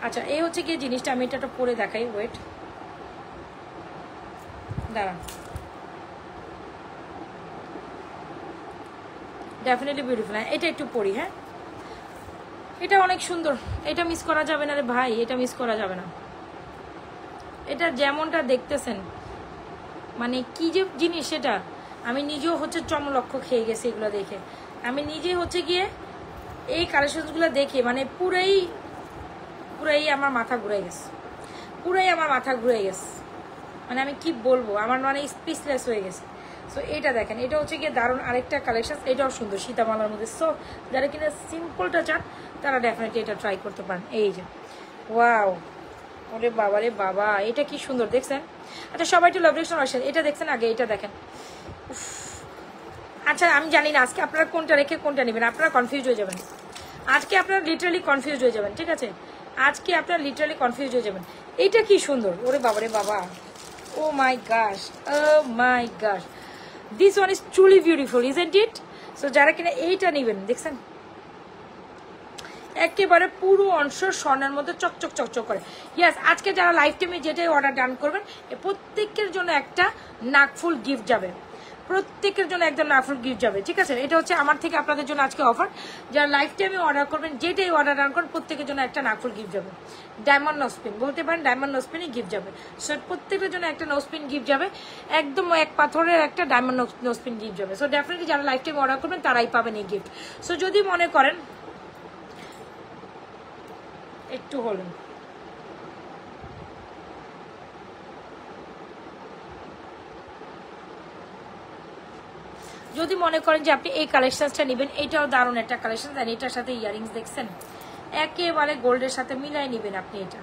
আচ্ছা, এই হচ্ছে গিয়ে জিনিসটা, আমি এটা পরে দেখাই, ওয়েট দাঁড়ান। Definitely beautiful. হ্যাঁ, এটা একটু পরি। হ্যাঁ, এটা অনেক সুন্দর, এটা মিস করা যাবে না রে ভাই, এটা মিস করা যাবে না। এটা যেমনটা দেখতেছেন মানে কি যে জিনিস, সেটা আমি নিজেও হচ্ছে চমলক্ষ খেয়ে গেছি এগুলো দেখে। আমি নিজে হচ্ছে গিয়ে এই কালেকশনগুলো দেখে মানে পুরাই আমার মাথা ঘুরে গেছে, মানে আমি কি বলবো, আমার মানে স্পিচলেস হয়ে গেছে। সো এটা দেখেন, এটা হচ্ছে গিয়ে দারুণ আরেকটা কালেকশন, এটাও সুন্দর সীতামালার মধ্যে। সো যারা কিনা সিম্পলটা চান তারা ডেফিনেটলি এটা ট্রাই করতে পারেন। এই যে ওয়াও, ওরে বাবা রে বাবা, এটা কি সুন্দর দেখছেন। আচ্ছা, সবাই একটু লাভরেশন আসেন, এটা দেখছেন আগে, এটা দেখেন। আচ্ছা, আমি জানি না আজকে আপনারা কোনটা রেখে কোনটা নেবেন, আপনারা কনফিউজ হয়ে যাবেন আজকে, আপনারা লিটারালি কনফিউজ হয়ে যাবেন, ঠিক আছে? আজকে আপনারা লিটারালি কনফিউজ হয়ে যাবেন। এটা কি সুন্দর, ওরে বাবা রে বাবা, oh my gosh, this one is truly beautiful, isn't it? So যারা কিনা এইটা নেবেন, দেখছেন একেবারে পুরো অংশ স্বর্ণের মধ্যে চকচক করে। ইয়াস, আজকে যারা লাইফ টাইমে যেটাই অর্ডার ডান করবেন প্রত্যেকের জন্য একটা নাকফুল গিফট যাবে, প্রত্যেকের জন্য একদম নাকফুল গিফট যাবে, ঠিক আছে? এটা হচ্ছে আমার থেকে আপনাদের জন্য আজকে অফার। যারা লাইফ টাইমে অর্ডার করবেন যেটাই অর্ডার ডান করবেন প্রত্যেকের জন্য একটা নাকফুল গিফট যাবে। ডায়মন্ড নোসপিন বলতে পারেন, ডায়মন্ড নোসপিনই গিফট যাবে। সো প্রত্যেকের জন্য একটা নোসপিন গিফট যাবে, একদম এক পাথরের একটা ডায়মন্ড নোসপিন গিফট যাবে। সো ডেফিনেটলি যারা লাইফ টাইমে অর্ডার করবেন তারাই পাবেন এই গিফট। সো যদি মনে করেন একটু হলেন, যদি মনে করেন যে আপনি এই কালেকশনটা নেবেন, এটাও দারুণ একটা কালেকশন, আর এটার সাথে ইয়ারিংস দেখছেন একেবারে গোল্ডের সাথে মিলাই নেবেন আপনি এটা।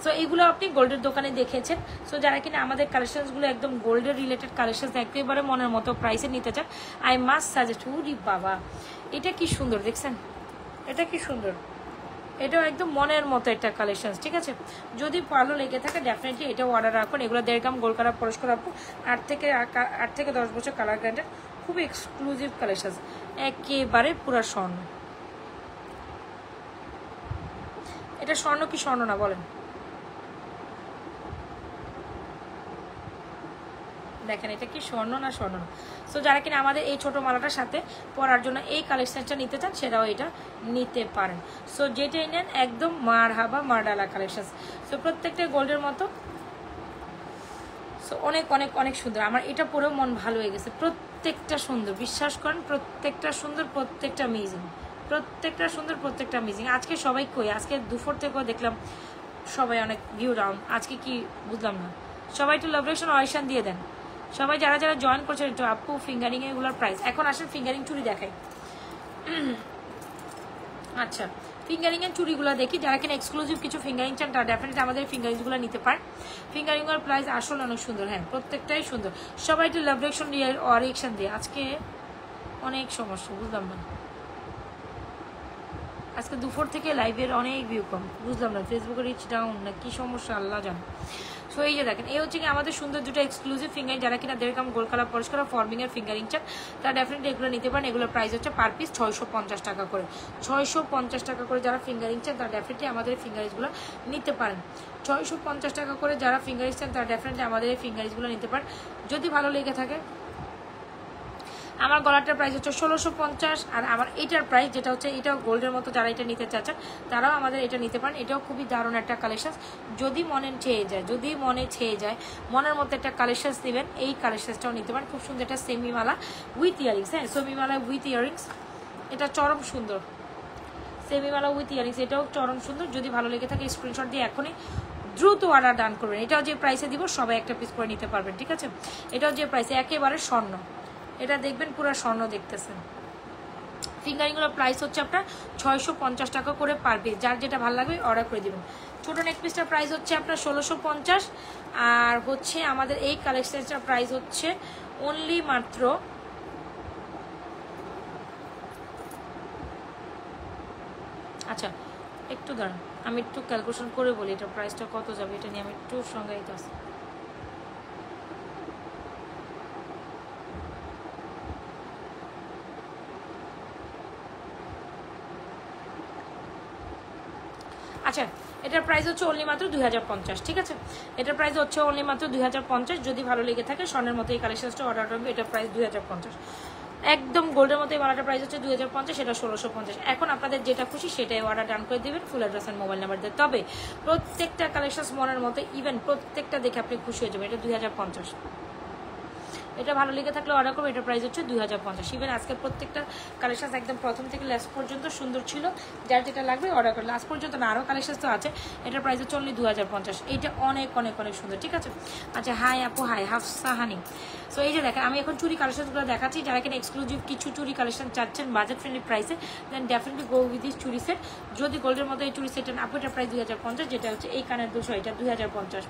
সো এইগুলো আপনি গোল্ডের দোকানে দেখেছেন। সো যারা কিনা আমাদের কালেকশনসগুলো একদম গোল্ডের রিলেটেড কালেকশন একেবারে মনের মতো প্রাইসে নিতে চান, আই মাস্ট সাজেস্ট। উরি বাবা, এটা কি সুন্দর দেখছেন, এটা কি সুন্দর, এটাও একদম মনের মতো একটা কালেকশন, ঠিক আছে? যদি ভালো লেগে থাকে ডেফিনেটলি এটাও অর্ডার রাখুন। এগুলো 1.5 গ্রাম গোল্ড কালার পরিষ্কার রাখবো, 8 থেকে 10 বছর কালার গ্যারান্টেড, খুবই এক্সক্লুসিভ কালেকশন, একেবারে পুরো স্বর্ণ। এটা স্বর্ণ কি স্বর্ণ না বলেন? দেখেন এটা কি স্বর্ণ না স্বর্ণ না। সো যারা কিনা আমাদের এই ছোট মালাটার সাথে পরার জন্য এই কালেকশনটা নিতে চান সেটাও এটা নিতে পারেন। সো যেটাই নেন একদম মারহাবা মারডালা কালেকশন। সো প্রত্যেকটা গোল্ডের মতো। সো অনেক অনেক অনেক সুন্দর, আমার এটা পরেও মন ভালো হয়ে গেছে। প্রত্যেকটা সুন্দর, বিশ্বাস করেন প্রত্যেকটা সুন্দর, প্রত্যেকটা অ্যামেজিং, প্রত্যেকটা সুন্দর, প্রত্যেকটা অ্যামেজিং। আজকে সবাই কই, আজকে দুপুর থেকেও দেখলাম সবাই অনেক ভিউ ডাউন। আজকে কি বুঝলাম না, সবাই একটু লাভরেশন অয়েশন দিয়ে দেন। সবাই যারা যারা জয়েন করছেন একটু আপু ফিঙ্গারিং এগুলোর প্রাইস। এখন আসেন ফিঙ্গারিং চুড়ি দেখাই। আচ্ছা, ফিঙ্গারিং এর চুড়িগুলো দেখি। যারা কিনা এক্সক্লুসিভ কিছু ফিঙ্গারিং চান তারা ডেফিনেটলি আমাদের ফিঙ্গারিংগুলো নিতে পারেন। ফিঙ্গারিং এর প্রাইস আসলে অনেক সুন্দর, হ্যাঁ প্রত্যেকটাই সুন্দর। সবাই একটু লাভরেশন দিয়ে অরিয়েকশন দিয়ে। আজকে অনেক সমস্যা, বুঝলাম না আজকে দুপুর থেকে লাইভের অনেক ভিউ কম, বুঝলাম না ফেসবুকে রিচ ডাউন না কি সমস্যা আল্লাহ জানে। সো এই যে দেখেন, এই হচ্ছে কি আমাদের সুন্দর দুটো এক্সক্লুসিভ ফিঙ্গারিং। যারা কিনা 1.5 গ্রাম গোল্ড কালার পরিষ্কার ফর্মিং এর ফিঙ্গারিং চান তারা ডেফিনেটলি এগুলো নিতে পারেন। এগুলোর প্রাইস হচ্ছে পার পিস 650 টাকা করে, 650 টাকা করে। যারা ফিঙ্গারিং চান তারা ডেফিনেটলি আমাদের এই ফিঙ্গারিংসগুলো নিতে পারেন। 650 টাকা করে যারা ফিঙ্গারিংস চান তারা ডেফিনেটলি আমাদের এই ফিঙ্গারিংসগুলো নিতে পারেন। যদি ভালো লেগে থাকে আমার গলাটার প্রাইস হচ্ছে 1650, আর আমার এটার প্রাইস যেটা হচ্ছে এটাও গোল্ডের মতো, যারা এটা নিতে চাচ্ছেন তারাও আমাদের এটা নিতে পারেন। এটাও খুবই দারুণ একটা কালেকশন, যদি মনে ছেয়ে যায় মনের মতো একটা কালেকশন নেবেন, এই কালেকশনটাও নিতে পারেন। খুব সুন্দর একটা সেমি মালা উইথ ইয়ারিংস, হ্যাঁ সেমি মালা উইথ ইয়ারিংস, এটা চরম সুন্দর সেমি মালা উইথ ইয়ারিংস, এটাও চরম সুন্দর। যদি ভালো লেগে থাকে স্ক্রিনশট দিয়ে এখনই দ্রুত অর্ডার ডান করবেন। এটাও যে প্রাইসে দিব সবাই একটা পিস করে নিতে পারবেন, ঠিক আছে? এটাও যে প্রাইসে, একেবারে স্বর্ণ, এটা দেখবেন পুরো স্বর্ণ দেখতেছেন। ফিঙ্গারিংগুলোর প্রাইস হচ্ছে আপনার 650 টাকা করে পার পিস, যার যেটা ভালো লাগবে অর্ডার করে দিবেন। ছোটো নেক পিসটার প্রাইস হচ্ছে আপনার 1650, আর হচ্ছে আমাদের এই কালেকশনটার প্রাইস হচ্ছে অনলি মাত্র আচ্ছা একটু দাঁড়ান, আমি একটু ক্যালকুলেশন করে বলি এটা প্রাইসটা কত যাবে, এটা নিয়ে আমি একটু সংজ্ঞায়িত আছি। আচ্ছা এটার প্রাইস হচ্ছে অনলি মাত্র 2050, ঠিক আছে? এটার প্রাইস হচ্ছে অনলি মাত্র 2050। যদি ভালো লেগে থাকে স্বর্ণের মতো এই কালেকশনটা অর্ডার করবে, এটার প্রাইস 2050, একদম গোল্ডের মতো এই মালাটার প্রাইস হচ্ছে 2050, সেটা 1650। এখন আপনাদের যেটা খুশি সেটাই অর্ডার ডান করে দিবেন ফুল অ্যাড্রেস আর মোবাইল নাম্বার দিয়ে। তবে প্রত্যেকটা কালেকশন মনের মতো, ইভেন প্রত্যেকটা দেখে আপনি খুশি হয়ে যাবেন। এটা 2050, এটা ভালো লেগে থাকলে অর্ডার করবো। এটার প্রাইস হচ্ছে 2050। ইভেন আজকে প্রত্যেকটা কালেকশন একদম প্রথম থেকে লাস্ট পর্যন্ত সুন্দর ছিল, যার যেটা লাগবে অর্ডার করে। লাস্ট পর্যন্ত না, আরও কালেকশন তো আছে। এটার প্রাইস হচ্ছে অনলি 2050। এইটা অনেক অনেক অনেক সুন্দর, ঠিক আছে? আচ্ছা হাই আপু, হাই হাফসা হানি। সো এই যে দেখেন আমি এখন চুরি কালেকশনগুলো দেখাচ্ছি, যারা কিনা এক্সক্লুসিভ কিছু চুরি কালেকশন চাচ্ছেন বাজেট ফ্রেন্ডলি প্রাইসে, then definitely go with this চুরি সেট। যদি গোল্ডের মতো এই চুরি সেটের আপু, এটার প্রাইস 2050, যেটা হচ্ছে এই কানের 200, এটা 2050,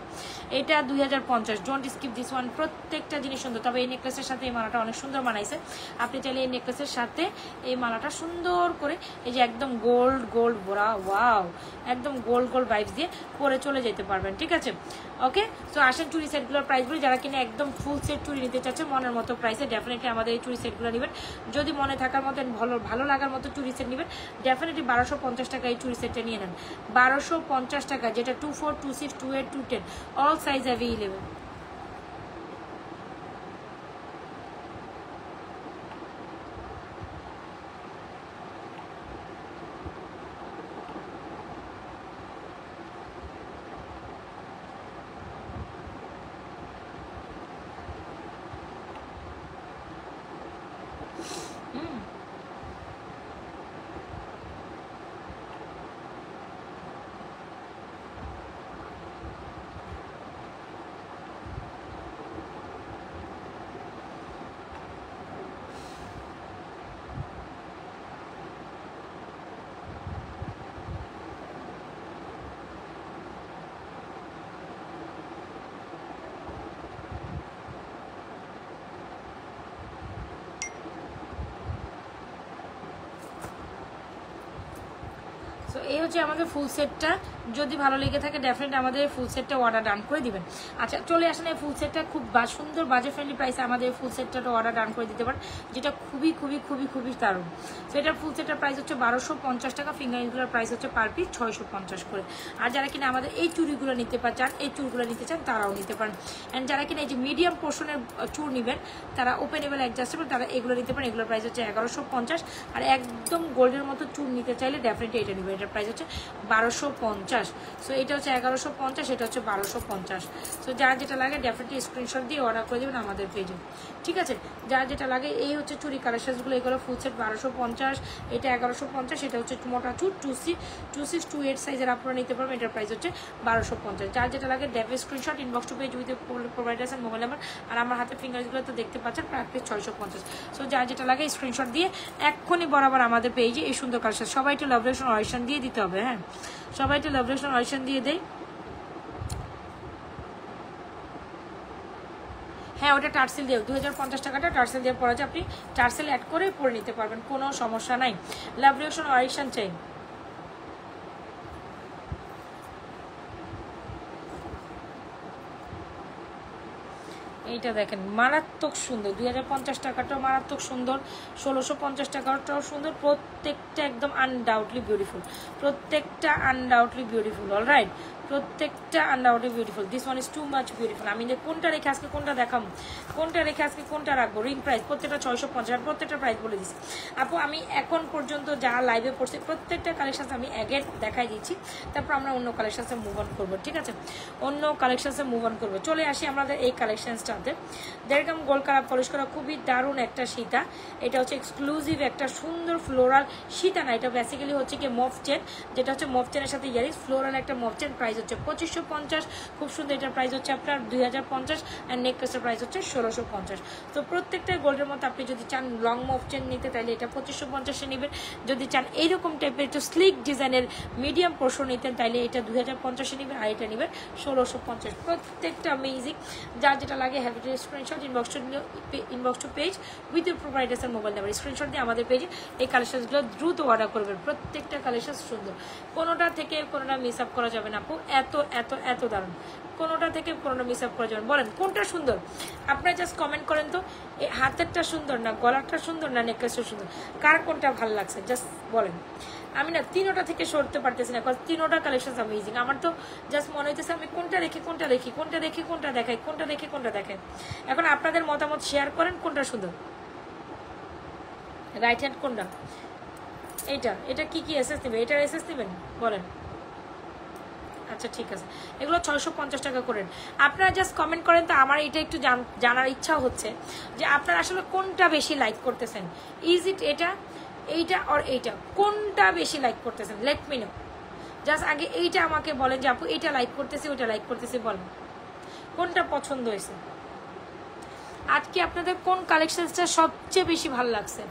এটা 2050। Don't skip this one. প্রত্যেকটা জিনিস সুন্দর, তবে এই নেকলেসের সাথে এই মালাটা অনেক সুন্দর বানাইছে। আপনি চাইলে এই নেকলেসের সাথে এই মালাটা সুন্দর করে এই যে একদম গোল্ড গোল্ড ভরা, ওয়াও, একদম গোল্ড গোল্ড ভাইবস দিয়ে পরে চলে যেতে পারবেন, ঠিক আছে? ওকে, সো আসেন চুরি সেটগুলোর প্রাইস বলি। যারা কিনা একদম ফুল সেট চুরি নিতে চাচ্ছে মনের মতো প্রাইসে, ডেফিনেটলি আমাদের এই চুরি সেটগুলো নেবেন। যদি মনে থাকার মতো ভালো লাগার মতো চুরি সেট নেবেন, ডেফিনেটলি 1250 টাকা এই চুরি সেটটা নিয়ে নেন। 1250 টাকা, যেটা 24, 26, 28, 210 অল সাইজ অ্যাভেলেবেল। সো এই হচ্ছে আমাদের ফুল সেটটা। যদি ভালো লেগে থাকে ডেফিনেটলি আমাদের ফুল সেটটা অর্ডার ডান করে দিবেন। আচ্ছা চলে আসেন, এই ফুল সেটটা খুব সুন্দর বাজেট ফ্রেন্ডলি প্রাইসে আমাদের ফুল সেটটা অর্ডার ডান করে দিতে পারেন, যেটা খুবই খুবই খুবই খুবই দারুণ। সো এটার ফুল সেটের প্রাইস হচ্ছে 1250 টাকা, ফিঙ্গারিংগুলোর প্রাইস হচ্ছে পার পিস 650 করে। আর যারা কিনা আমাদের এই চুড়িগুলো নিতে চান, এই চুড়গুলো নিতে চান, তারাও নিতে পারেন। অ্যান্ড যারা কিনা এই যে মিডিয়াম পোর্শনের চুড় নেবেন, তারা ওপেনেবল অ্যাডজাস্টেবল, তারা এগুলো নিতে পারেন। এগুলোর প্রাইস হচ্ছে 1150। আর একদম গোল্ডের মতো চুড় নিতে চাইলে ডেফিনেটলি এটা নেবেন, এটার প্রাইস হচ্ছে 1250। সো এটা হচ্ছে 1150, এটা হচ্ছে 1250। সো যার যেটা লাগে ডেফিনেটলি স্ক্রিনশট দিয়ে অর্ডার করে দেবেন আমাদের পেজে, ঠিক আছে? যার যেটা লাগে। এই হচ্ছে চুরি কালেকশনগুলো, এগুলো ফুল সেট 1250, এটা 1150, এটা হচ্ছে মোটা চুট 26, 28 সাইজের আপনারা নিতে পারবেন। এটার প্রাইস হচ্ছে 1250। যার যেটা লাগে ডেভ screenshot inbox to page with providers and mobile number. আর আমার হাতে ফিঙ্গারগুলো তো দেখতে পাচ্ছেন প্রায় 650। সো যার যেটা লাগে স্ক্রিনশট দিয়ে এক্ষুনি বরাবর আমাদের পেজে এই সুন্দর কালেকশন। সবাই একটু লাভ রিলেশন অডিশন দিয়ে দিতে হবে, হ্যাঁ সবাই একটু লাভ রিলেশন অডিশন দিয়ে দেয়। হ্যাঁ ওটা টার্সেল দিয়ে 2050 টাকাটা টার্সেল দিয়ে পড়া যায়, আপনি টার্সেল অ্যাড করে পরে নিতে পারবেন, কোনো সমস্যা নাই। লাভ রিলেশন অডিশন চাই। এইটা দেখেন মারাত্মক সুন্দর, 2050 টাকাটাও মারাত্মক সুন্দর, 1650 টাকাটাও সুন্দর। প্রত্যেকটা একদম আনডাউটলি বিউটিফুল, প্রত্যেকটা আনডাউটলি বিউটিফুল। অলরাইট, প্রত্যেকটা আন্ডারওয়ার্ডে beautiful. This one is too much beautiful. আমি কোনটা রেখে আজকে কোনটা দেখাবো, কোনটা রেখে আজকে কোনটা রাখবো। রিং প্রাইস প্রত্যেকটা 650, আর প্রত্যেকটা প্রাইস বলে দিচ্ছি আপু। আমি এখন পর্যন্ত যা লাইভে পড়ছি প্রত্যেকটা কালেকশন আমি আগে দেখাই দিচ্ছি, তারপর আমরা অন্য কালেকশনসে মুভ অন করবো, ঠিক আছে? অন্য কালেকশনসে মুভ অন করবো। চলে আসি আমাদের এই কালেকশনসটাতে। যেরকম গোল কালার পলিশ করা, খুবই দারুণ একটা সীতা। এটা হচ্ছে এক্সক্লুসিভ একটা সুন্দর ফ্লোরাল সীতা না, এটা বেসিক্যালি হচ্ছে কি মফ চেন, যেটা হচ্ছে মফ চেনের সাথে ইয়ারিংস। ফ্লোরাল একটা মফ চেন, প্রাইস হচ্ছে 2550। খুব সুন্দর, এটার প্রাইস হচ্ছে আপনার 2050, অ্যান্ড নেকলেসের প্রাইস হচ্ছে 1650। তো প্রত্যেকটা গোল্ডের মতো আপনি যদি চান লং মফ চেন নিতে, তাহলে এটা 2550-এ নেবেন। যদি চান এইরকম টাইপের একটু স্লিক ডিজাইনের মিডিয়াম পোর্শন নিতেন, তাহলে এটা 2050-এ নেবেন, আর এটা নেবেন 1650। প্রত্যেকটা অ্যামেজিং। যার যেটা লাগে have to screenshot, inbox to page with your প্রোভাইডার্সের মোবাইল নাম্বার, স্ক্রিনশট দিয়ে আমাদের পেজে এই কালেকশনসগুলো দ্রুত অর্ডার করবেন। প্রত্যেকটা কালেকশন সুন্দর, কোনোটা থেকে কোনোটা মিস আপ করা যাবে না আপু। এত এত এত দারুণ, কোনোটা থেকে কোনোটা মিস আপ করা যাবে। বলেন কোনটা সুন্দর, আপনারা জাস্ট কমেন্ট করেন তো। এই হাতেরটা সুন্দর না, গলারটা সুন্দর না, নেকলেসটা সুন্দর, কার কোনটা ভালো লাগছে জাস্ট বলেন। আমি না তিনোটা থেকে সরতে পারতেছি না, কারণ তিনোটা কালেকশন অ্যামেজিং। আমার তো জাস্ট মনে হইতেছে আমি কোনটা রেখে কোনটা দেখি, কোনটা রেখে কোনটা দেখাই, কোনটা রেখে কোনটা দেখাই। এখন আপনাদের মতামত শেয়ার করেন কোনটা সুন্দর। রাইট হ্যান্ড কোনটা? এইটা, এটা কি কি এসএস নেবেন? এটার এসএস নেবেন বলেন। আচ্ছা ঠিক আছে, এগুলো 650 টাকা করেন। আপনারা জাস্ট কমেন্ট করেন তো, আমার এটা একটু জানার ইচ্ছা হচ্ছে যে আপনারা আসলে কোনটা বেশি লাইক করতেছেন। ইজ ইট এটা, এইটা আর এইটা, কোনটা বেশি লাইক করতেছেন? Late me no. জাস্ট আগে এইটা আমাকে বলেন যে আপু এইটা লাইক করতেছি, ওইটা লাইক করতেছি, বলেন কোনটা পছন্দ হয়েছে। আজকে আপনাদের কোন কালেকশনসটা সবচেয়ে বেশি ভালো লাগছে?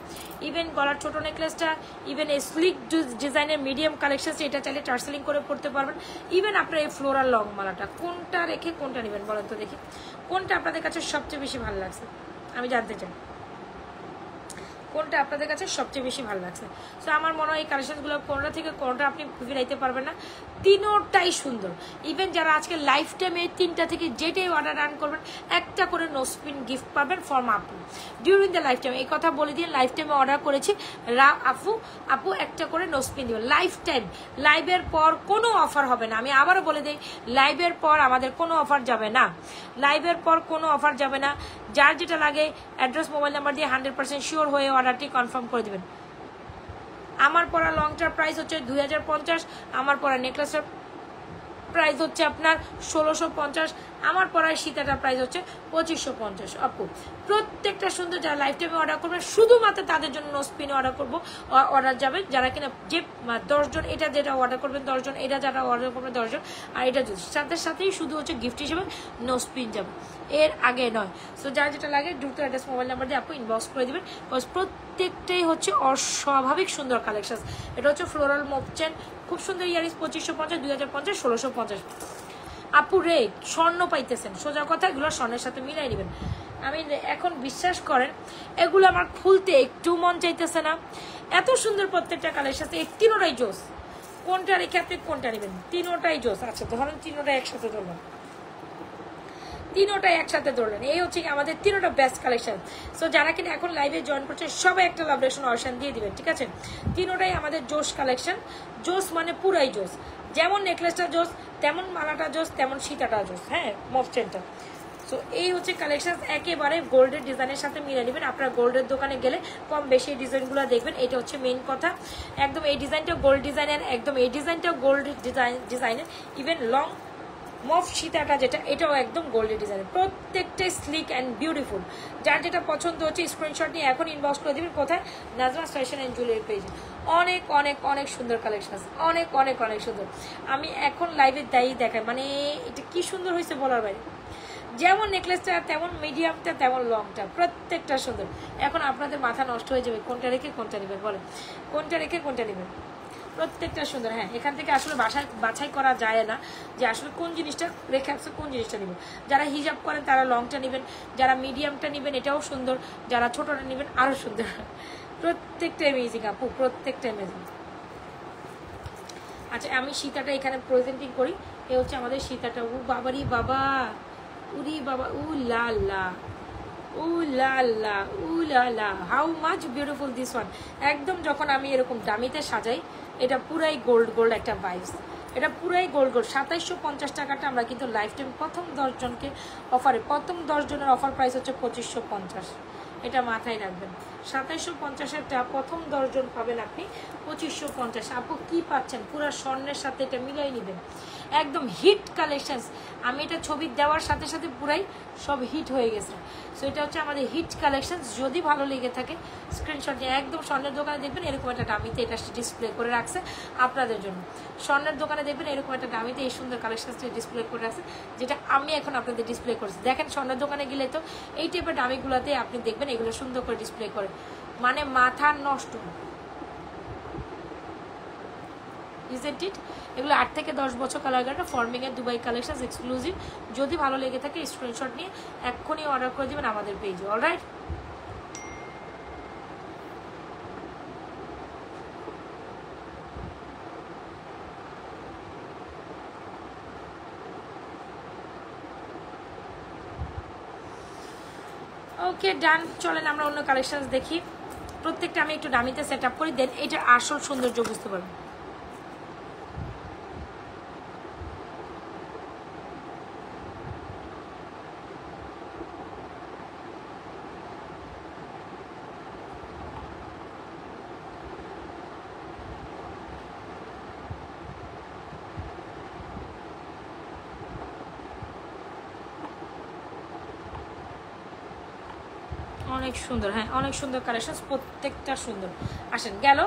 ইভেন গলার ছোট নেকলেসটা, ইভেন এই স্লিক ডিজাইনের মিডিয়াম কালেকশনসটা, এটা চাইলে টার্সেলিং করে পড়তে পারবেন। ইভেন আপনার এই ফ্লোরাল লং মালাটা, কোনটা রেখে কোনটা নেবেন বলেন তো দেখি। কোনটা আপনাদের কাছে সবচেয়ে বেশি ভালো লাগছে আমি জানতে চাই, কোনটা আপনাদের কাছে সবচেয়ে বেশি ভালো লাগছে। সো আমার মনে হয় এই কালেকশনগুলো কোনটা থেকে কোনটা আপনি ফিরাইতে পারবেন না, তিনোটাই সুন্দর। ইভেন যারা আজকে লাইফ টাইমে তিনটা থেকে যেটাই অর্ডার রান করবেন, একটা করে নোসপিন গিফট পাবেন ফর্ম আপু ডিউরিং দ্য লাইফ টাইম। এই কথা বলে দিয়ে লাইফ টাইমে অর্ডার করেছি, আপু একটা করে নোসপিন দিবেন লাইফ টাইম। লাইভের পর কোনো অফার হবে না, আমি আবারও বলে দিই, লাইভের পর আমাদের কোনো অফার যাবে না, লাইভের পর কোনো অফার যাবে না। যার যেটা লাগে অ্যাড্রেস মোবাইল নাম্বার দিয়ে 100% শিওর হয়ে অর্ডারটি কনফার্ম করে দিবেন। আমার পরা লংটার প্রাইস হচ্ছে 2050, আমার পরা নেকলেসের প্রাইস হচ্ছে আপনার 1650, আমার পরার সীতাটার প্রাইস হচ্ছে 2550 আপু। প্রত্যেকটা সুন্দর। যারা লাইফ টাইমে অর্ডার করবেন শুধুমাত্র তাদের জন্য নোসপিনে অর্ডার যাবে, যারা কিনা যে 10 জন এটা যেটা অর্ডার করবেন 10 জন, এটা যারা অর্ডার করবেন 10 জন, আর এটা সাথে সাথেই শুধু হচ্ছে গিফট হিসেবে নোসপিন যাবে, এর আগে নয়। সো যার যেটা লাগে দ্রুত অ্যাড্রেস মোবাইল নাম্বার দিয়ে আপু ইনবক্স করে দিবেন। প্রত্যেকটাই হচ্ছে অস্বাভাবিক সুন্দর কালেকশন। এটা হচ্ছে ফ্লোরাল মোপচেন, খুব সুন্দর ইয়ারিংস 2550, 2050, 1650 আপু রে। স্বর্ণ পাইতেছেন, সোজা কথা এগুলো স্বর্ণের সাথে মিলাই নেবেন। আমি এখন বিশ্বাস করেন এগুলো আমার খুলতে একটু মন চাইতেছে না, এত সুন্দর প্রত্যেকটা কালেকশন। এই তিনোটাই জোস, কোনটা রেখে আপনি কোনটা নেবেন, তিনোটাই জোস। আচ্ছা ধরেন তিনোটাই একসাথে ধরলাম, তিনোটাই একসাথে ধরলেন, এই হচ্ছে আমাদের তিনোটা বেস্ট কালেকশন। সো যারা কিনা এখন লাইভে জয়েন করছে সবাই একটা লাভরেশন অপশন দিয়ে দিবেন, ঠিক আছে? তিনোটাই আমাদের জোস কালেকশন, জোস মানে পুরাই জোস। যেমন নেকলেসটা জোস, তেমন মালাটা জোস, তেমন সীতাটা জোস, হ্যাঁ মফচেনটা। সো এই হচ্ছে কালেকশন, একেবারে গোল্ডের ডিজাইনের সাথে মিলে নেবেন। আপনারা গোল্ডের দোকানে গেলে কম বেশি এই ডিজাইনগুলো দেখবেন, এটা হচ্ছে মেইন কথা। একদম এই ডিজাইনটা গোল্ড ডিজাইনের, একদম এই ডিজাইনটাও গোল্ড ডিজাইনের। ইভেন লং মফ সীতাটা যেটা, এটাও একদম গোল্ডের ডিজাইনের। প্রত্যেকটাই স্লিক অ্যান্ড বিউটিফুল। যার যেটা পছন্দ হচ্ছে স্ক্রিনশট নিয়ে এখন ইনবক্স করে দেবেন। কোথায়? নাজমাস ফ্যাশন অ্যান্ড জুয়েলারি পেজে। অনেক অনেক অনেক সুন্দর কালেকশন আছে, অনেক অনেক অনেক সুন্দর। আমি এখন লাইভে দেখাই, মানে এটা কি সুন্দর হয়েছে বলার বাইরে। যেমন নেকলেসটা তেমন মিডিয়ামটা তেমন লংটা, প্রত্যেকটা সুন্দর। এখন আপনাদের মাথা নষ্ট হয়ে যাবে কোনটা রেখে কোনটা নেবেন, বলেন কোনটা রেখে কোনটা নেবেন। প্রত্যেকটা সুন্দর। হ্যাঁ এখান থেকে আসলে বাছাই করা যায় না যে আসলে কোন জিনিসটা রেখে আসলে কোন জিনিসটা নেবেন। যারা হিজাব করেন তারা লংটা নেবেন, যারা মিডিয়ামটা নেবেন এটাও সুন্দর, যারা ছোটটা নেবেন আরও সুন্দর। প্রত্যেকটা অ্যামেজিং আপু, প্রত্যেকটা অ্যামেজিং। আচ্ছা আমি সীতাটা এখানে প্রেজেন্টিং করি, এ হচ্ছে আমাদের সীতাটা। ও বাবারি বাবা, উরি বাবা, উ লা লা, উ লা লা, উ লা লা, how much beautiful this one. একদম যখন আমি এরকম দামিতে সাজাই, এটা পুরাই গোল্ড গোল্ড একটা ভাইবস। এটা পুরাই গোল্ড গোল্ড। 2750 টাকাটা আমরা কিন্তু লাইফ টাইম প্রথম 10 জনকে অফারে, প্রথম 10 জনের অফার প্রাইস হচ্ছে 2550। এটা মাথায় রাখবেন, 2750-এরটা প্রথম 10 জন পাবেন আপনি 2550। আপু কি পাচ্ছেন? পুরো স্বর্ণের সাথে এটা মিলাই নেবেন, একদম হিট কালেকশনস। আমি এটা ছবি দেওয়ার সাথে সাথে পুরাই সব হিট হয়ে গেছে। সো এটা হচ্ছে আমাদের হিট কালেকশনস। যদি ভালো লেগে থাকে স্ক্রিনশট নিয়ে একদম স্বর্ণের দোকানে দেখবেন এরকম একটা ডামিতে এটা ডিসপ্লে করে রাখছে আপনাদের জন্য। স্বর্ণের দোকানে দেখবেন এরকম একটা ডামিতে এই সুন্দর কালেকশনসটা ডিসপ্লে করে রাখছে, যেটা আমি এখন আপনাদের ডিসপ্লে করছি। দেখেন স্বর্ণের দোকানে গেলে তো এই টাইপের ডামিগুলোতে আপনি দেখবেন এগুলো সুন্দর করে ডিসপ্লে করে, মানে মাথা নষ্ট। Isn't it? এগুলো 8 থেকে 10 বছর কালার গ্যারান্টি, ফর্মিং এর দুবাই কালেকশন এক্সক্লুসিভ। যদি ভালো লেগে থাকে স্ক্রিনশট নিয়ে এক্ষুনি অর্ডার করে দিবেন আমাদের পেজে। অলরাইট, ওকে ডান। চলেন আমরা অন্য কালেকশন দেখি। প্রত্যেকটা আমি একটু ডামিতে সেট আপ করি, দেন এটার আসল সৌন্দর্য বুঝতে পারবেন। অনেক সুন্দর, হ্যাঁ অনেক সুন্দর কালেকশন, প্রত্যেকটা সুন্দর। আসেন গেল,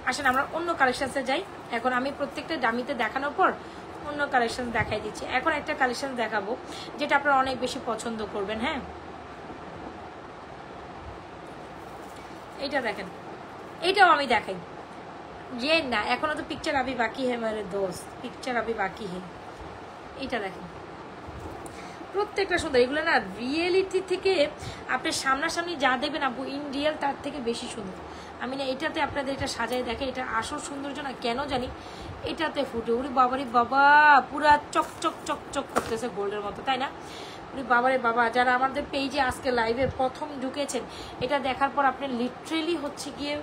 আসেন আমরা অন্য কালেকশনসে যাই। এখন আমি প্রত্যেকটা দামিতে দেখানোর পর অন্য কালেকশন দেখাই দিচ্ছি। এখন একটা কালেকশন দেখাবো যেটা আপনারা অনেক বেশি পছন্দ করবেন। হ্যাঁ, এইটা দেখেন, এইটাও আমি দেখাই। যে না এখনো তো পিকচার আবি বাকি হে মেরে দোস্ত, পিকচার আবি বাকি হে। এইটা দেখেন, প্রত্যেকটা সুন্দর। এগুলো না রিয়েলিটি থেকে আপনি সামনাসামনি যা দেখবেন আপু ইন রিয়েল তার থেকে বেশি সুন্দর। আমি না এটাতে আপনাদের এটা সাজাই দেখে, এটা আসল সৌন্দর্য না কেন জানি এটাতে ফুটে। উনি বাবারি বাবা পুরা চকচক চকচক করতেছে গোল্ডের মতো, তাই না? উনি বাবারে বাবা, যারা আমাদের পেজে আজকে লাইভে প্রথম ঢুকেছেন, এটা দেখার পর আপনি লিটারেলি হচ্ছে গিয়ে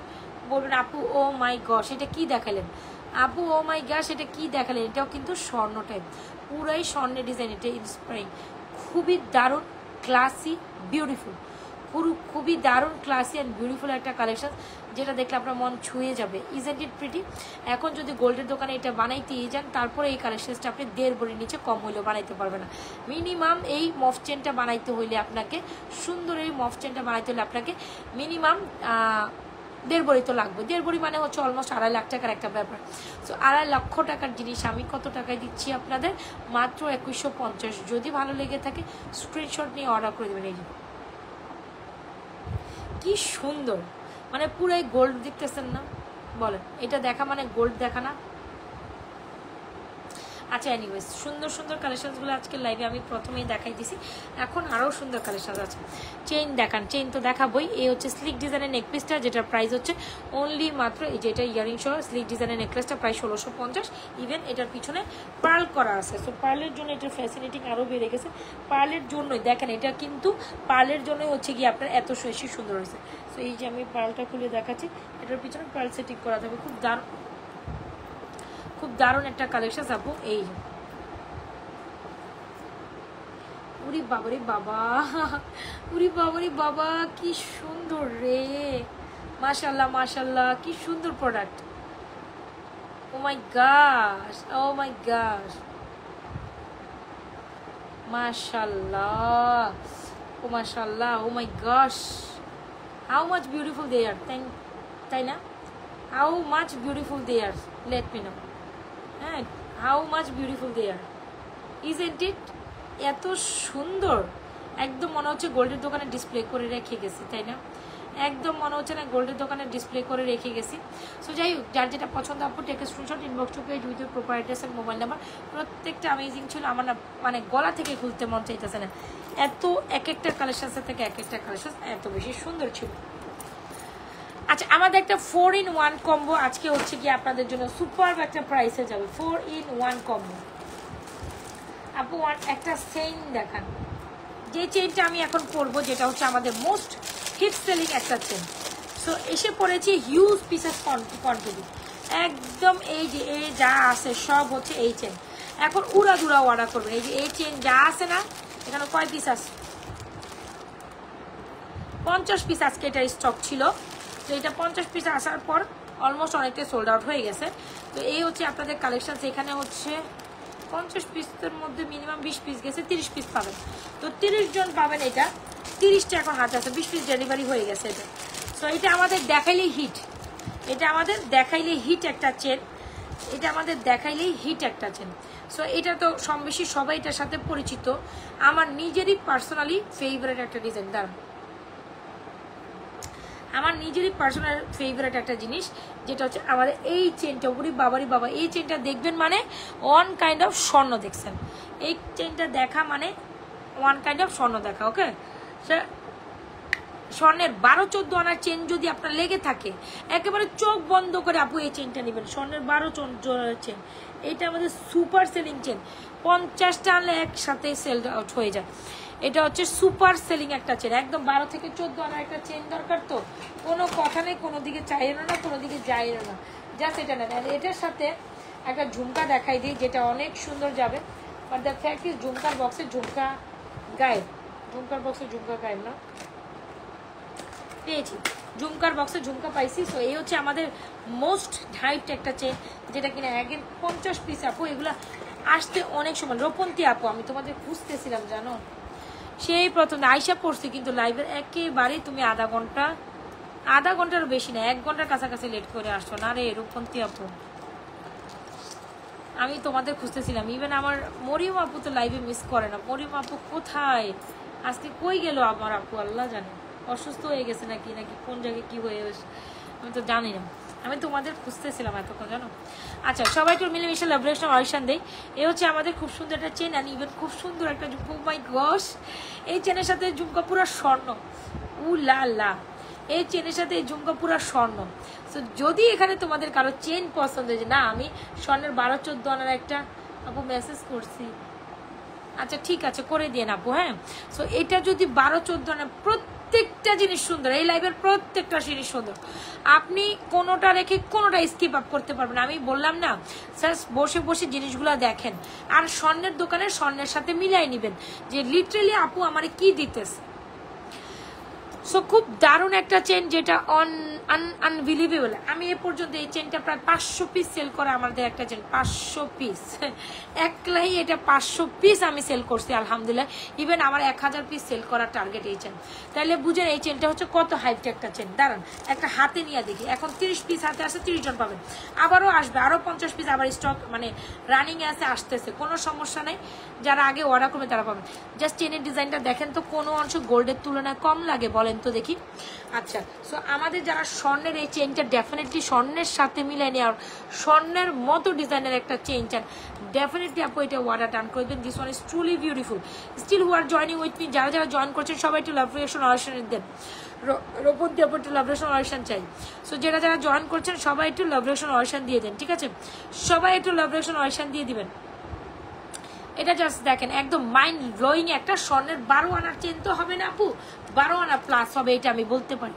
বলবেন আপু ও মাই গশ এটা কি দেখালেন, আপু ও মাই গশ এটা কি দেখালেন। এটাও কিন্তু স্বর্ণ টাইপ, পুরাই স্বর্ণের ডিজাইন। এটা ইন্সপায়ারিং, খুবই দারুণ, ক্লাসি, বিউটিফুল, খুবই দারুণ ক্লাসি অ্যান্ড বিউটিফুল একটা কালেকশন, যেটা দেখলে আপনার মন ছুঁয়ে যাবে। Isn't it pretty? এখন যদি গোল্ডের দোকানে এটা বানাইতেই যান, তারপরে এই কালেকশনসটা আপনি 1.5 ভরির নিচে কম হইলেও বানাইতে পারবেন না। মিনিমাম এই মফ চেনটা বানাইতে হইলে আপনাকে, সুন্দর এই মফ চেনটা বানাইতে হলে আপনাকে মিনিমাম 1.5 ভরি তো লাগবে। 1.5 ভরি মানে হচ্ছে অলমোস্ট 2.5 লাখ টাকার একটা ব্যাপার। সো 2.5 লক্ষ টাকার জিনিস আমি কত টাকায় দিচ্ছি আপনাদের? মাত্র 2150। যদি ভালো লেগে থাকে স্ক্রিনশট নিয়ে অর্ডার করে দেবেন। এই যে কি সুন্দর, মানে পুরাই গোল্ড দেখতেছেন না? বলেন এটা দেখা মানে গোল্ড দেখা না? আচ্ছা এনিওয়েজ, সুন্দর সুন্দর কালেকশনসগুলো আজকে লাইভে আমি প্রথমেই দেখাই দিছি। এখন আরও সুন্দর কালেকশন আছে। চেইন দেখান, চেইন তো দেখাবই। এই হচ্ছে স্লিক ডিজাইনের নেকপিসটা, যেটার প্রাইস হচ্ছে অনলি মাত্র, এই যে এটা ইয়ারিং সহ স্লিক ডিজাইনের নেকলেসটা প্রায় 1650। ইভেন এটার পিছনে পার্ল করা আছে। সো পার্লের জন্য এটার ফ্যাসিলিটিং আরও বেড়ে গেছে। পার্লের জন্যই দেখেন, এটা কিন্তু পার্লের জন্যই হচ্ছে গিয়ে আপনার এত বেশি সুন্দর হয়েছে। সো এই যে আমি পার্লটা খুলে দেখাচ্ছি, এটার পিছনে পার্ল সেটিং করা থাকবে। খুব দারুণ, খুব দারুণ একটা কালেকশন আপু। এই উরি বাবারে বাবা, উরি বাবারে বাবা কি সুন্দর রে, মাশাল্লাহ মাশাল্লাহ, কি সুন্দর product. O my গশ, O my গশ, মাশাল্লাহ, ও মাশাল্লাহ, oh my gosh, how much beautiful they are, তাই না? How much beautiful they are, let me know. হ্যাঁ, how much beautiful they are, isn't it? এত সুন্দর, একদম মনে হচ্ছে গোল্ডের দোকানে ডিসপ্লে করে রেখে গেছি, তাই না? একদম মনে হচ্ছে না গোল্ডের দোকানে ডিসপ্লে করে রেখে গেছি। সো যাই হোক, যার যেটা পছন্দ আপু take screenshot, inbox to page with proper address and mobile number. প্রত্যেকটা অ্যামেজিং ছিল, আমার না মানে গলা থেকে খুলতে মন চাইতেছে না, এত এক একটা কালেকশনের থেকে এক একটা কালেকশন এত বেশি সুন্দর ছিল। আচ্ছা, আমাদের একটা 4-in-1 কম্বো আজকে হচ্ছে কি আপনাদের জন্য সুপার একটা প্রাইসে যাবে। 4-in-1 কম্বো আপু। একটা চেইন দেখান, যে চেইনটা আমি এখন পরবো, যেটা হচ্ছে আমাদের মোস্ট হিট সেলিং একটা চেইন। সো এসে পড়েছি হিউজ পিসেস কোয়ান্টিটি, একদম এই যে এই যা আছে সব হচ্ছে এই চেন। এখন উড়াধুরা অর্ডার করবেন। এই যে এই চেন যা আছে না, এখানে কয় পিস আছে? 50 পিস আজকে এটা স্টক ছিল। তো এটা 50 পিস আসার পর অলমোস্ট অনেকটা সোল্ড আউট হয়ে গেছে। তো এই হচ্ছে আপনাদের কালেকশন। এখানে হচ্ছে 50 পিসের মধ্যে মিনিমাম 20 পিস গেছে, 30 পিস পাবেন। তো 30 জন পাবেন। এটা 30টা এখন হাতে আছে, 20 পিস ডেলিভারি হয়ে গেছে এটা। সো এটা আমাদের দেখাইলেই হিট, এটা আমাদের দেখাইলেই হিট একটা চেন, এটা আমাদের দেখাইলেই হিট একটা চেন। সো এটা তো কম বেশি সবাই এটার সাথে পরিচিত। আমার নিজেরই পার্সোনালি ফেভারিট একটা ডিজাইন, দাঁড়ান, আমার নিজেরই পার্সোনাল ফেভারিট একটা জিনিস, যেটা হচ্ছে আমাদের এই চেনটা। ওরে বাবারি বাবা, এই চেনটা দেখবেন মানে ওয়ান কাইন্ড অফ স্বর্ণ দেখছেন। এই চেনটা দেখা মানে ওয়ান কাইন্ড অফ স্বর্ণ দেখা। ওকে, স্বর্ণের 12-14 আনার চেন যদি আপনার লেগে থাকে, একেবারে চোখ বন্ধ করে আপু এই চেনটা নেবেন। স্বর্ণের 12 চেন, এইটা আমাদের সুপার সেলিং চেন। 50টা আনলে একসাথে সেল আউট হয়ে যায়। এটা হচ্ছে সুপার সেলিং একটা চেন, একদম 12 থেকে 14 আনার একটা চেন দরকার। তো কোনো কথা নেই, কোনো দিকে চাইল না, কোনো দিকে যাইল না, জাস্ট এটা নেন। আর এটার সাথে একটা ঝুমকা দেখাই দিই, যেটা অনেক সুন্দর যাবে। বাট দ্য ফ্যাক্ট ইজ ঝুমকার বক্সে ঝুমকা গায়েব, ঝুমকার বক্সে ঝুমকা গায়েব না, পেয়েছি ঝুমকার বক্সে ঝুমকা পাইছি। সো এই হচ্ছে আমাদের মোস্ট হাইট একটা চেন, যেটা কিনা একদিন 50 পিস আপু। এগুলা আসতে অনেক সময়। রোপন্তি আপু, আমি তোমাদের খুঁজতেছিলাম জানো, সেই প্রথম আইসা পড়ছি, কিন্তু লাইভের একেবারে তুমি আধা ঘন্টারও বেশি না, 1 ঘন্টার কাছাকাছি লেট করে আসছো না রে রূপন্তি আপু। আমি তোমাদের খুঁজতেছিলাম। ইভেন আমার মরিয়ম আপু তো লাইভে মিস করে না। মরিয়ম আপু কোথায়, আজকে কই গেল আমার আপু, আল্লাহ জানে, অসুস্থ হয়ে গেছে নাকি কোন জায়গায় কি হয়ে গেছে আমি তো জানি না। আমি তোমাদের খুঁজতেছিলাম এতক্ষণ জানো। আচ্ছা, সবাই একটু মিলেমিশে লাভরেশন অডিশন দেই। এ হচ্ছে আমাদের খুব সুন্দর একটা চেন, অ্যান্ড ইভেন খুব সুন্দর একটা ঝুমকা। মাই গস, এই চেনের সাথে ঝুমকা পুরো স্বর্ণ। উ লা লা, এই চেনের সাথে এই ঝুমকা পুরো স্বর্ণ। সো যদি এখানে তোমাদের কারো চেন পছন্দ হয়েছে, না আমি স্বর্ণের 12-14 আনার একটা আপু মেসেজ করছি, আচ্ছা ঠিক আছে করে দিয়ে আপু। হ্যাঁ, সো এটা যদি 12-14 আনার, প্রত্যেকটা জিনিস সুন্দর, এই লাইভের প্রত্যেকটা জিনিস সুন্দর। আপনি কোনোটা রেখে কোনোটা স্কিপ আপ করতে পারবেন। আমি বললাম না, স্যার বসে বসে জিনিসগুলো দেখেন, আর স্বর্ণের দোকানে স্বর্ণের সাথে মিলাই নেবেন যে লিটারেলি আপু আমারে কি দিতেছে। সো খুব দারুণ একটা চেন, যেটা আনবিলিভেবল। আমি এ পর্যন্ত এই চেনটা প্রায় 500 পিস সেল করা আমাদের একটা চেন, 500 পিস একলাই, এটা 500 পিস আমি সেল করছি আলহামদুলিল্লাহ। ইভেন আমার 1000 পিস সেল করার টার্গেট এই চেন। তাহলে বুঝেন এই চেনটা হচ্ছে কত হাইট একটা চেন। দাঁড়ান একটা হাতে নিয়ে দেখি। এখন 30 পিস হাতে আসে, 30 জন পাবেন, আবারও আসবে আরো 50 পিস, আবার স্টক মানে রানিং এ আছে, আসতেছে, কোনো সমস্যা নেই। যারা আগে অর্ডার করবে তারা পাবেন। জাস্ট চেনের ডিজাইনটা দেখেন তো, কোনো অংশ গোল্ডের তুলনায় কম লাগে বলেন তো দেখি। আচ্ছা, সো আমাদের যারা স্বর্ণের এই চেনটা ডেফিনেটলি স্বর্ণের সাথে মিলে নেওয়ার, স্বর্ণের মতো ডিজাইনের একটা চেন চান, ডেফিনেটলি আপু এটা অর্ডার ডান করবেন। This one is truly beautiful. Still who are joining with me, যারা যারা জয়েন করছেন সবাই একটু লাভরেশন অডিশন দেন। রোপন্তি আপু একটু লাভরেশন অডিশন চাই। সো যারা যারা জয়েন করছেন সবাই একটু লাভরেশন অডিশন দিয়ে দেন, ঠিক আছে? সবাই একটু লাভরেশন অডিশন দিয়ে দিবেন। এটা জাস্ট দেখেন, একদম মাইন্ড ব্লোয়িং একটা স্বর্ণের 12 আনার চেন তো হবে না আপু, 12 আনা প্লাস হবে, এটা আমি বলতে পারি।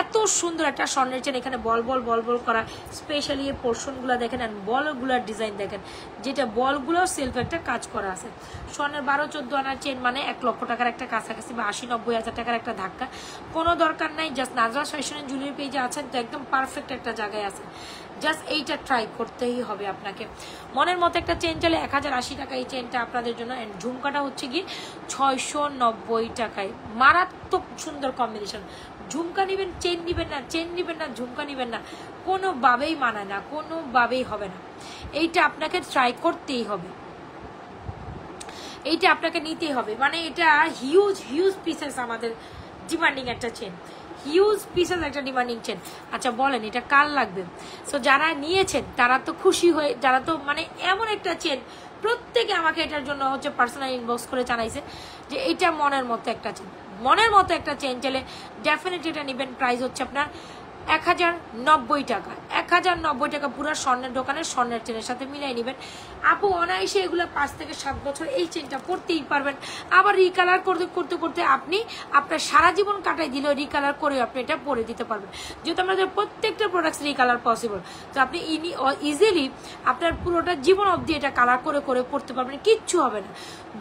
এত সুন্দর একটা স্বর্ণের চেন, এখানে বল বল বল বল করা, স্পেশালি এই পোর্শনগুলো দেখেন, আর বলগুলোর ডিজাইন দেখেন, যেটা বলগুলো সেলফ একটা কাজ করা আছে। স্বর্ণের 12-14 আনার চেন মানে 1 লক্ষ টাকার একটা কাছাকাছি, বা 80-90 হাজার টাকার একটা ধাক্কা। কোনো দরকার নাই, জাস্ট নাজরা ফ্যাশনের জুয়েলারি পেজে আছেন তো একদম পারফেক্ট একটা জায়গায় আছেন। জাস্ট এইটা ট্রাই করতেই হবে আপনাকে। মনের মতো একটা চেন চলে 1080 টাকা এই চেনটা আপনাদের জন্য। অ্যান্ড ঝুমকাটা হচ্ছে কি 690 টাকায়, মারাত্মক সুন্দর কম্বিনেশন। ঝুমকা নেবেন, চেন নেবেন না, চেন নেবেন না, ঝুমকা নেবেন না, কোনোভাবেই মানায় না, কোনোভাবেই হবে না। এইটা আপনাকে ট্রাই করতেই হবে, এইটা আপনাকে নিতেই হবে। মানে এটা হিউজ হিউজ পিসেস আমাদের ডিমান্ডিং একটা চেন, হিউজ পিসেস একটা ডিমান্ডিং চেন। আচ্ছা বলেন এটা কার লাগবে? সো যারা নিয়েছেন তারা তো খুশি হয়ে, যারা তো মানে এমন একটা চেন, প্রত্যেকে আমাকে এটার জন্য হচ্ছে পার্সোনাল ইনবক্স করে জানাইছে যে এটা মনের মতো একটা চেন, মনের মতো একটা চেন চাইলে ডেফিনেটলি এটা নেবেন। প্রাইস হচ্ছে আপনার 1090 টাকা, 1090 টাকা পুরো স্বর্ণের দোকানের স্বর্ণের চেনের সাথে মিলাই নেবেন আপু। অনায়াসে এগুলো 5 থেকে 7 বছর এই চেনটা পরতেই পারবেন। আবার রিকালার করতে করতে করতে আপনি আপনার সারা জীবন কাটাই দিলেও রিকালার করে আপনি এটা পরে দিতে পারবেন, যেহেতু আমাদের প্রত্যেকটা প্রোডাক্টস রিকালার পসিবল। তো আপনি ইজিলি আপনার পুরোটা জীবন অবধি এটা কালার করে করে পরতে পারবেন, কিচ্ছু হবে না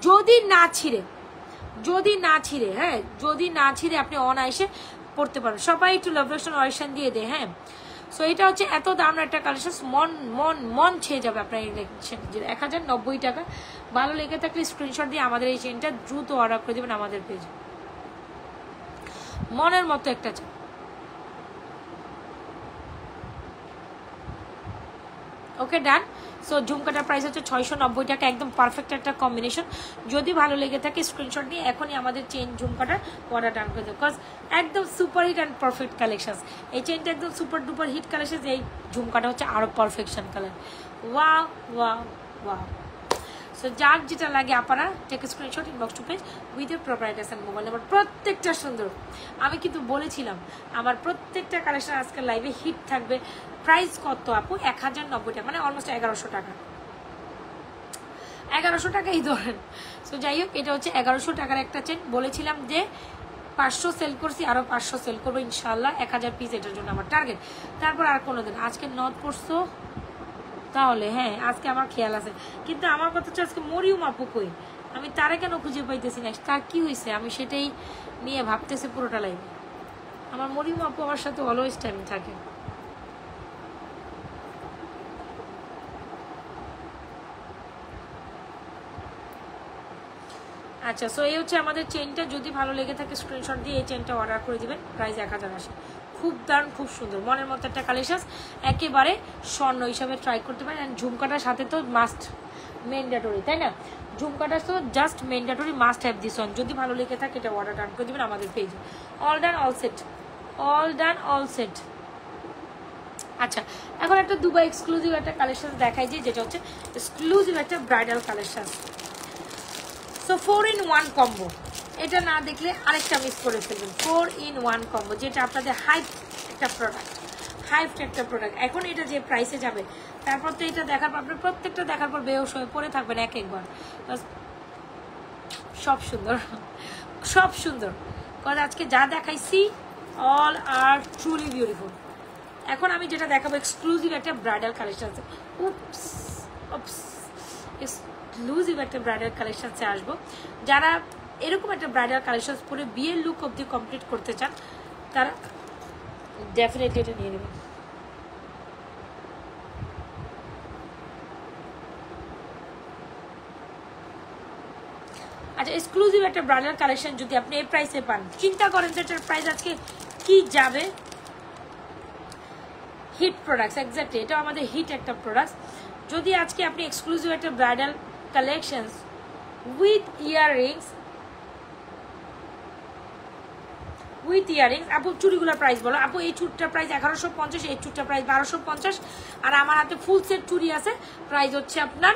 যদি না ছিঁড়ে, হ্যাঁ যদি না ছিঁড়ে আপনি অনায়াসে পড়তে পারবেন। সবাই একটু লাভরেশন অয়েশন দিয়ে দেয়। হ্যাঁ, সো এটা হচ্ছে এত দাম একটা কালেকশন, মন মন মন ছেয়ে যাবে আপনার এই 1090 টাকা। ভালো লেগে থাকলে স্ক্রিনশট দিয়ে আমাদের এই চেনটা দ্রুত অর্ডার করে দেবেন আমাদের পেজে। মনের মতো একটা চেন। ওকে ডান। সো ঝুমকাটার প্রাইস হচ্ছে 690 টাকা, একদম পারফেক্ট একটা কম্বিনেশন। যদি ভালো লেগে থাকে স্ক্রিনশট নিয়ে এখনই আমাদের চেন ঝুমকাটার অর্ডার ডান করে দেবো, বিকজ একদম super hit and perfect collection. এই চেনটা একদম সুপার ডুপার হিট কালেকশন, এই ঝুমকাটা হচ্ছে আরও perfection colour. Wow wow wow. So যার যেটা লাগে আপনারা take screenshot inbox to page with এর proper address and mobile number. প্রত্যেকটা সুন্দর। আমি কিন্তু বলেছিলাম আমার প্রত্যেকটা কালেকশন আজকে লাইভে হিট থাকবে। প্রাইস কত আপু? 1090 টাকা, মানে অলমোস্ট 1100 টাকা। 1100 টাকাই ধরেন। সো যাই হোক, এটা হচ্ছে 1100 টাকার একটা চেন। বলেছিলাম যে 500 সেল করছি, আরও 500 সেল করবো ইনশাল্লাহ। 1000 পিস এটার জন্য আমার টার্গেট। তারপর আর কোনো দিন আজকে নথ পড়ছো তাহলে হ্যাঁ আজকে আমার খেয়াল আছে, কিন্তু আমার কথা হচ্ছে আজকে মরিয়ম আপু কই, আমি তারে কেন খুঁজে পাইতেছি না, তার কি হয়েছে আমি সেটাই নিয়ে ভাবতেছি পুরোটা লাইভে। আমার মরিয়ম আপু আমার সাথে অলওয়েজ টাইম থাকে। আচ্ছা, সো এই হচ্ছে আমাদের চেনটা। যদি ভালো লেগে থাকে স্ক্রিনশট দিয়ে এই চেনটা অর্ডার করে দিবেন। প্রাইস 1080। খুব দারুণ, খুব সুন্দর, মনের মতো একটা কালেকশন, একেবারে স্বর্ণ হিসাবে ট্রাই করতে পারেন। অ্যান্ড ঝুমকাটার সাথে তো মাস্ট ম্যান্ডেটরি, তাই না? ঝুমকাটা তো just mandatory, must have this one. যদি ভালো লেগে থাকে এটা অর্ডার ডান করে দেবেন আমাদের পেজে। All done all set, all done all set. আচ্ছা, এখন একটা দুবাই এক্সক্লুসিভ একটা কালেকশন দেখাই যে, যেটা হচ্ছে এক্সক্লুসিভ একটা bridal collection. So 4-in-1 combo, এটা না দেখলে আরেকটা মিস করে ফেলবেন। 4-in-1 কম্বো, যেটা আপনাদের হাইপ একটা প্রোডাক্ট। এখন এটা যে প্রাইসে যাবে, তারপর তো এটা দেখার পর আপনার প্রত্যেকটা দেখার পর বেহোশ হয়ে পড়ে থাকবেন একবার। সব সুন্দর, সব সুন্দর। কারণ আজকে যা দেখাইছি অল আর ট্রুলি বিউটিফুল। এখন আমি যেটা দেখাবো এক্সক্লুসিভ একটা ব্রাইডাল কালেকশন আছে। এক্সক্লুসিভ একটা ব্রাইডাল কালেকশনসে আসবো। যারা এরকম একটা ব্রাইডাল কালেকশন পরে বিয়ের লুক অবধি কমপ্লিট করতে চান, তারা ডেফিনেটলি এটা নিয়ে নেবেন। আচ্ছা, এক্সক্লুসিভ একটা ব্রাইডাল কালেকশন যদি আপনি এই প্রাইসে পান, চিন্তা করেন যে এটার প্রাইস আজকে কি যাবে। হিট প্রোডাক্টস, এক্স্যাক্টলি এটা আমাদের হিট একটা প্রোডাক্টস। যদি আজকে আপনি এক্সক্লুসিভ একটা ব্রাইডাল কালেকশনস উইথ ইয়াররিংস, আপু চুড়িগুলোর প্রাইস বলো। আপু এই চুড়টার প্রাইস 1150, এই চুড়টার প্রাইস 1250, আর আমার হাতে ফুল সেট চুড়ি আছে, প্রাইস হচ্ছে আপনার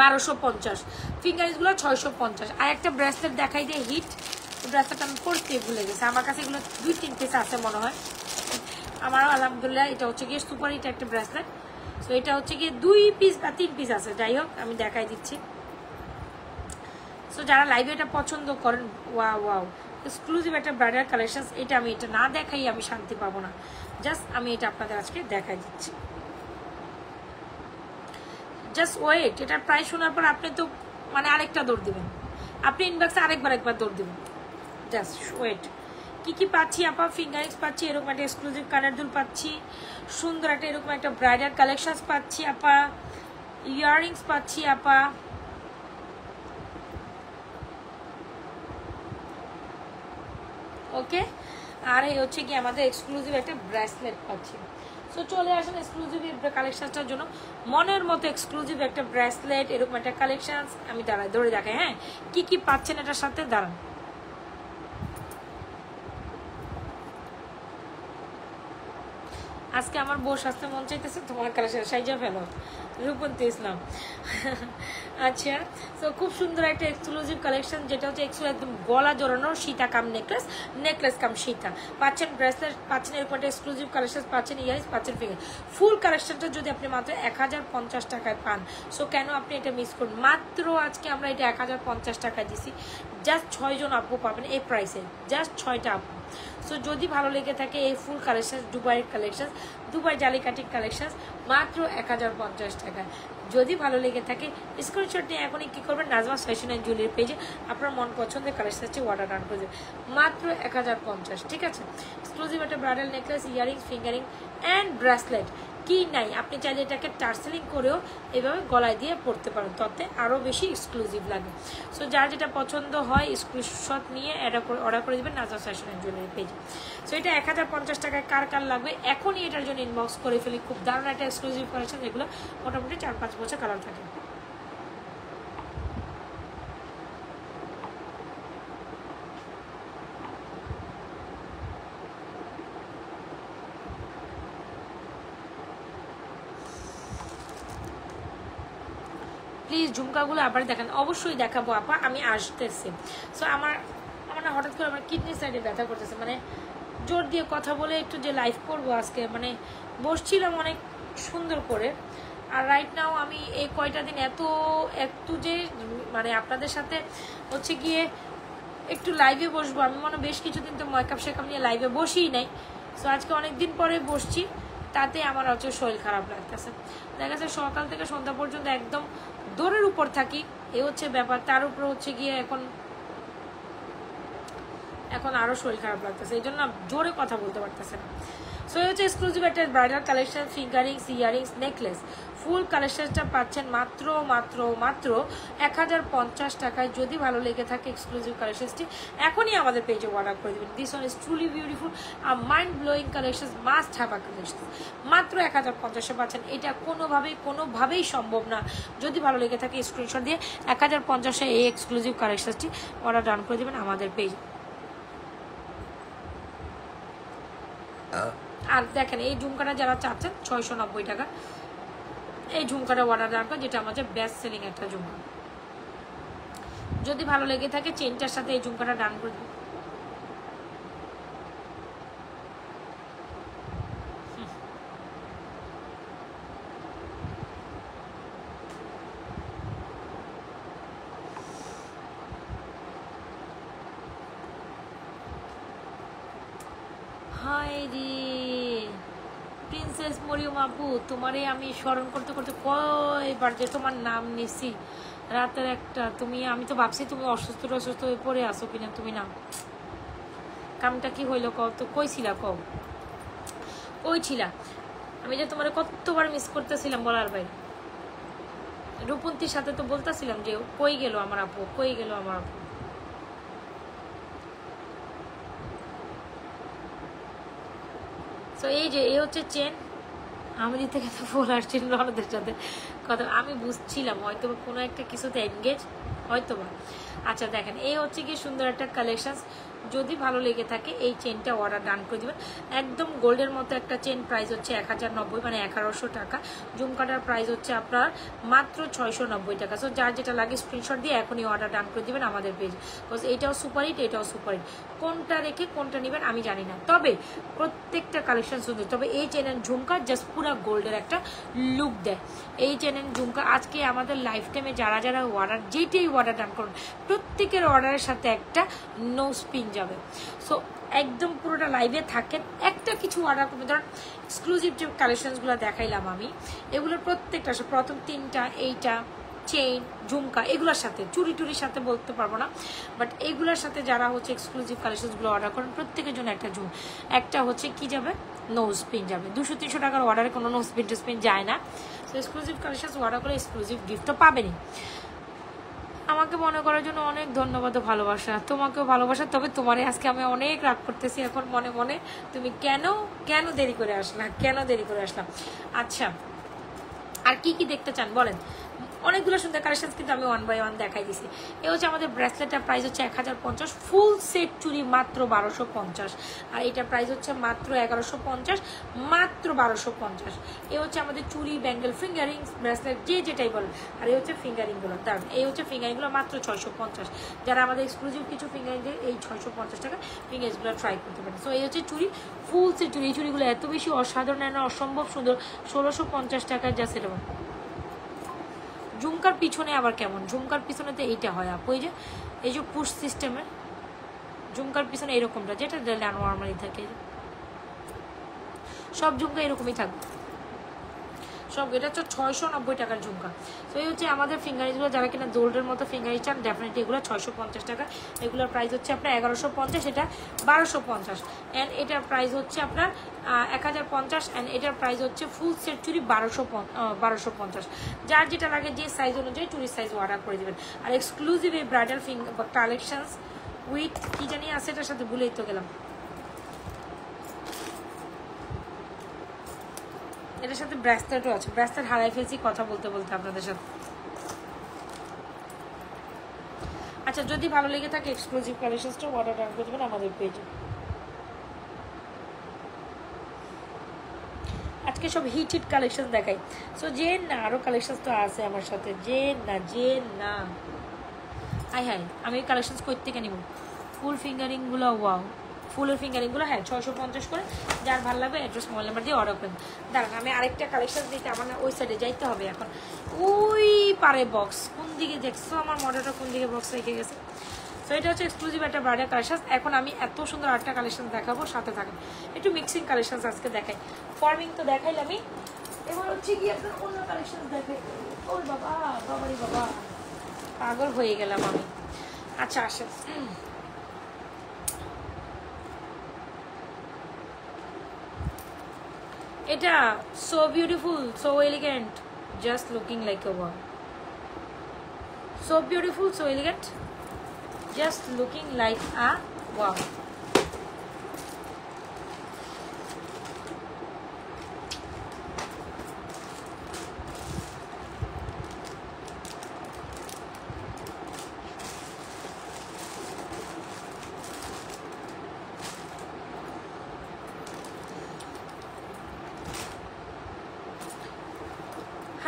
1250। ফিঙ্গারিংসগুলো 650। আর একটা ব্রেসলেট দেখাই দিয়ে হিট ব্রেসলেট আমি পড়তে ভুলে গেছি, আমার কাছে এগুলো 2-3 পিস আছে মনে হয়। আমারও আলহামদুলিল্লাহ এটা হচ্ছে গিয়ে সুপার হিট একটা ব্রেসলেট। সো এটা হচ্ছে গিয়ে 2 পিস বা 3 পিস আছে, যাই হোক আমি দেখাই দিচ্ছি। সো যারা লাইভে এটা পছন্দ করেন, ওয়াও ওয়াও এক্সক্লুসিভ একটা ব্রাইডাল কালেকশন। এটা আমি এটা না দেখাই আমি শান্তি পাবো না, জাস্ট আমি এটা আপনাদের আজকে দেখাই দিচ্ছি। জাস্ট ওয়েট, এটার প্রাইস শোনার পর আপনি তো মানে আরেকটা দৌড় দিবেন, আপনি ইনবক্সে একবার দৌড় দিবেন। Just wait. কি কি পাচ্ছি আপা? ফিঙ্গারিংস পাচ্ছি, এরকম একটা এক্সক্লুসিভ কানের দুল পাচ্ছি, সুন্দর একটা এরকম একটা ব্রাইডাল কালেকশন পাচ্ছি আপা, ইয়াররিংস পাচ্ছি আপা, ওকে। আর এই হচ্ছে কি আমাদের এক্সক্লুসিভ একটা ব্রেসলেট পাচ্ছি। সো চলে আসেন এক্সক্লুসিভ কালেকশনটার জন্য। মনের মতো এক্সক্লুসিভ একটা ব্রেসলেট, এরকম একটা কালেকশন আমি ধরে দেখাই। হ্যাঁ, কি কি পাচ্ছেন এটার সাথে, দাঁড়ান। আজকে আমার বউ আসতে মন চাইতেছে, তোমার কালেকশন সাইজা ফেলো, রূপন্তী ইসলাম। আচ্ছা, তো খুব সুন্দর একটা এক্সক্লুসিভ কালেকশন, যেটা হচ্ছে একদম গলা জড়ানো সীতা কাম নেকলেস, নেকলেস কাম সীতা পাচ্ছেন, ব্রেসলেট পাচ্ছেন, এরকম একটা এক্সক্লুসিভ কালেকশন পাচ্ছেন, ইয়ারিংস পাচ্ছেন, ফিঙ্গার। ফুল কালেকশনটা যদি আপনি মাত্র 1050 টাকায় পান, সো কেন আপনি এটা মিস করুন? মাত্র আজকে আমরা এটা 1050 টাকায় দিছি, জাস্ট 6 জন আপু পাবেন এই প্রাইসে, জাস্ট 6টা আপু। সো যদি ভালো লেগে থাকে এই ফুল কালেকশন, দুবাইয়ের কালেকশন, দুবাই জালি কাটিং কালেকশন মাত্র 1050 টাকা। যদি ভালো লেগে থাকে স্ক্রিনশট নিয়ে এখনই কী করবেন, নাজমা ফ্যাশন অ্যান্ড জুয়েলারি পেজে আপনার মন পছন্দের কালেকশন হচ্ছে অর্ডার ডান করে দেবেন, মাত্র 1050। ঠিক আছে, এক্সক্লুসিভ একটা bridal necklace, earrings, fingering and bracelet কি নাই, আপনি চাইলে এটাকে টার্সেলিং করেও এভাবে গলায় দিয়ে পড়তে পারেন, তাতে আরও বেশি এক্সক্লুসিভ লাগে। সো যার যেটা পছন্দ হয় স্ক্রিনশট নিয়ে অর্ডার করে দেবেন নাজমা ফ্যাশন অ্যান্ড জুয়েলারি পেজে। সো এটা 1050 টাকায় কার কার লাগবে এখনই এটার জন্য ইনবক্স করে ফেলি। খুব দারুণ একটা এক্সক্লুসিভ কালেকশন, যেগুলো মোটামুটি 4-5 বছর কালার থাকে। প্লিজ ঝুমকাগুলো আবার দেখেন, অবশ্যই দেখাবো আপা, আমি আসতেছি। সো আমার না হঠাৎ করে আমার কিডনি সাইডে ব্যথা করতেছে, মানে জোর দিয়ে কথা বলে একটু যে লাইভ করবো আজকে, মানে বসছিলাম অনেক সুন্দর করে, আর রাইট নাও আমি এই কয়টা দিন একটু যে মানে আপনাদের সাথে হচ্ছে গিয়ে একটু লাইভে বসবো, আমি মনে বেশ কিছুদিন তো মেকআপ শেকআপ নিয়ে লাইভে বসিই নাই। সো আজকে অনেক দিন পরে বসছি, তাতে আমার হচ্ছে শরীর খারাপ লাগতেছে। দেখা গেছে সকাল থেকে সন্ধ্যা পর্যন্ত একদম দৌড়ের উপর থাকি, এ হচ্ছে ব্যাপার। তার উপর হচ্ছে গিয়ে এখন আরও শরীর খারাপ লাগতেছে, এই জন্য জোরে কথা বলতে পারতেছে না। সো এই হচ্ছে এক্সক্লুসিভ একটা bridal collection, finger rings, earrings, necklace, full কালেকশনটা পাচ্ছেন মাত্র 1050 টাকায়। যদি ভালো লেগে থাকে এক্সক্লুসিভ কালেকশনটি এখনই আমাদের পেজে অর্ডার করে দেবেন। This one is truly beautiful আর mind blowing collection, must have a collection. মাত্র 1050 পাচ্ছেন, এটা কোনোভাবেই সম্ভব না। যদি ভালো লেগে থাকে স্ক্রিনশট দিয়ে 1050 এই এক্সক্লুসিভ কালেকশনটি অর্ডার ডান করে দেবেন আমাদের পেজে। আর দেখেন এই ঝুমকাটা যারা চাচ্ছেন 690 টাকা, এই ঝুমকাটা অর্ডার রাখবেন, যেটা আমাদের বেস্ট সেলিং একটা ঝুমকা। যদি ভালো লেগে থাকে চেনটার সাথে এই ঝুমকাটা ডান করে দেবেন। হায় রে প্রিন্সেস মরিয়ম আপু, তোমারে আমি স্মরণ করতে করতে কয়বার যে তোমার নাম নিছি রাতের একটা। আমি তো ভাবছি তুমি অসুস্থ হয়ে পড়ে আসো কিনা, তুমি না। কামটা কি হইলো কও তো, কই ছিলা? আমি যে তোমার কতবার মিস করতেছিলাম বলার বাইরে। রূপন্তীর সাথে তো বলতেছিলাম যে কই গেল আমার আপু। তো এই হচ্ছে চেন। আমি থেকে তো ফোন আসছিল ননদের সাথে কথা, আমি বুঝছিলাম হয়তো কোনো একটা কিছুতে এনগেজ হয়তো বা। আচ্ছা দেখেন, এই হচ্ছে কি সুন্দর একটা কালেকশন। যদি ভালো লেগে থাকে এই চেনটা অর্ডার ডান করে দেবেন। একদম গোল্ডের মতো একটা চেন, প্রাইস হচ্ছে 1090, মানে 1100 টাকা। ঝুমকাটার প্রাইস হচ্ছে আপনার মাত্র 690 টাকা। সো যার যেটা লাগে স্ক্রিনশট দিয়ে এখনই অর্ডার ডান করে দেবেন আমাদের পেজ। বিকজ এটাও সুপারহিট, এটাও সুপারহিট। কোনটা রেখে কোনটা নেবেন আমি জানি না, তবে প্রত্যেকটা কালেকশন সুন্দর। তবে এই চেনের ঝুমকা জাস্ট পুরা গোল্ডের একটা লুক দেয়। এই চেনের ঝুমকা আজকে আমাদের লাইফ টাইমে যারা যেটাই অর্ডার ডান করুন, প্রত্যেকের অর্ডারের সাথে একটা নোজ পিন যাবে। সো একদম পুরোটা লাইভে থাকেন, একটা কিছু অর্ডার করবেন। ধরুন এক্সক্লুসিভ যে কালেকশনসগুলো দেখাইলাম আমি, এগুলোর প্রত্যেকটা প্রথম 3টা, এইটা চেইন, ঝুমকা, এগুলোর সাথে চুরির সাথে বলতে পারবো না, বাট এগুলোর সাথে যারা হচ্ছে এক্সক্লুসিভ কালেকশনসগুলো অর্ডার করেন প্রত্যেকের জন্য একটা হচ্ছে কি যাবে, নোজ পিন যাবে। 200-300 টাকার অর্ডারে কোনো নোজ পিন যায় না। সো এক্সক্লুসিভ কালেকশন অর্ডার করে এক্সক্লুসিভ গিফট তো পাবেনই। আমাকে মনে করার জন্য অনেক ধন্যবাদ ও ভালোবাসা, তোমাকেও ভালোবাসা। তবে তোমারে আজকে আমি অনেক রাগ করতেছি এখন মনে মনে, তুমি কেন দেরি করে আসলাম। আচ্ছা, আর কি দেখতে চান বলেন? অনেকগুলো সুন্দর কালেকশন কিন্তু আমি 1 বাই 1 দেখাই দিছি। এ হচ্ছে আমাদের ব্রেসলেটের প্রাইস হচ্ছে 1050, ফুল সেট চুড়ি মাত্র 1250, আর এটার প্রাইস হচ্ছে মাত্র 1150, মাত্র 1250। এ হচ্ছে আমাদের চুড়ি, ব্যাঙ্গেল, ফিঙ্গারিংস, ব্রেসলেট যে যেটাই বলেন। আর এই হচ্ছে ফিঙ্গারিংগুলো, দাঁড়ান, এই হচ্ছে ফিঙ্গারিংগুলো মাত্র 650। যারা আমাদের এক্সক্লুসিভ কিছু ফিঙ্গারিং দেয় এই 650 টাকা ফিঙ্গারিংসগুলো ট্রাই করতে পারেন। সো এই হচ্ছে চুড়ি, ফুল সেট চুড়ি। এই চুড়িগুলো এত বেশি অসাধারণ, অসম্ভব সুন্দর, 1650 টাকার যা সেরকম। ঝুমকার পিছনে আবার কেমন, ঝুমকার পিছনে তো এইটা হয় আপু, এই যে পুশ সিস্টেমের ঝুমকার পিছনে এরকমটা, যেটা নর্মালি থাকে, সব ঝুমকা এরকমই থাকবে সব। এটা হচ্ছে 690 টাকার ঝুমকা। তো এই হচ্ছে আমাদের ফিঙ্গারিংগুলো, যারা কিনা গোল্ডের মতো ফিঙ্গারিং চান ডেফিনেটলি এগুলো 650 টাকা। এগুলোর প্রাইস হচ্ছে আপনার 1150, এটা 1250, অ্যান্ড এটার প্রাইস হচ্ছে আপনার 1050, অ্যান্ড এটার প্রাইস হচ্ছে ফুল সেট চুরি 1250। যার যেটা লাগে যে সাইজ অনুযায়ী চুরির সাইজ অর্ডার করে দেবেন। আর এক্সক্লুসিভ এই ব্রাইডাল কালেকশনস উইথ কি জানি আছে, এটার সাথে ভুলেই তো গেলাম, এটার সাথে ব্রেসলেটও আছে। ব্রেসলেট হারাই ফেলছি কথা বলতে বলতে আপনাদের সাথে। আচ্ছা, যদি ভালো লেগে থাকে এক্সক্লুসিভ কালেকশনসটা অর্ডার করে দেবেন আমাদের পেজে। আজকে সব হিট কালেকশন দেখাই। সো যে না, আরো কালেকশন তো আছে আমার সাথে, যে না হাই আমি কালেকশন কই থেকে নিব? ফুল ফিঙ্গারিংগুলো, ওয়াও, ফুলের ফিঙ্গারিংগুলো, হ্যাঁ 650 করে। যার ভালো লাগবে অ্যাড্রেস, মোবাইল নাম্বার দিয়ে অর্ডার করেন। দাঁড়ান, আমি আরেকটা কালেকশন দিতে আমার না ওই সাইডে যাইতে হবে এখন। ওই পারে বক্স কোন দিকে দেখছো, আমার মডেলটা কোন দিকে বক্স রেখে গেছে। সো এটা হচ্ছে এক্সক্লুসিভ একটা ব্রাইডাল কালেকশন। এখন আমি এত সুন্দর আটটা কালেকশন দেখাবো, সাথে থাকেন। একটু মিক্সিং কালেকশন আজকে দেখাই, ফর্মিং তো দেখাইলাম আমি, এবার হচ্ছে কি আপনার অন্য কালেকশন দেখাই। ওর বাবা, বাবারি বাবা, পাগল হয়ে গেলাম আমি। আচ্ছা আসেন, এটা so beautiful, so elegant, just looking like এ wow. So beautiful, so elegant, just looking like আ ওয়াও।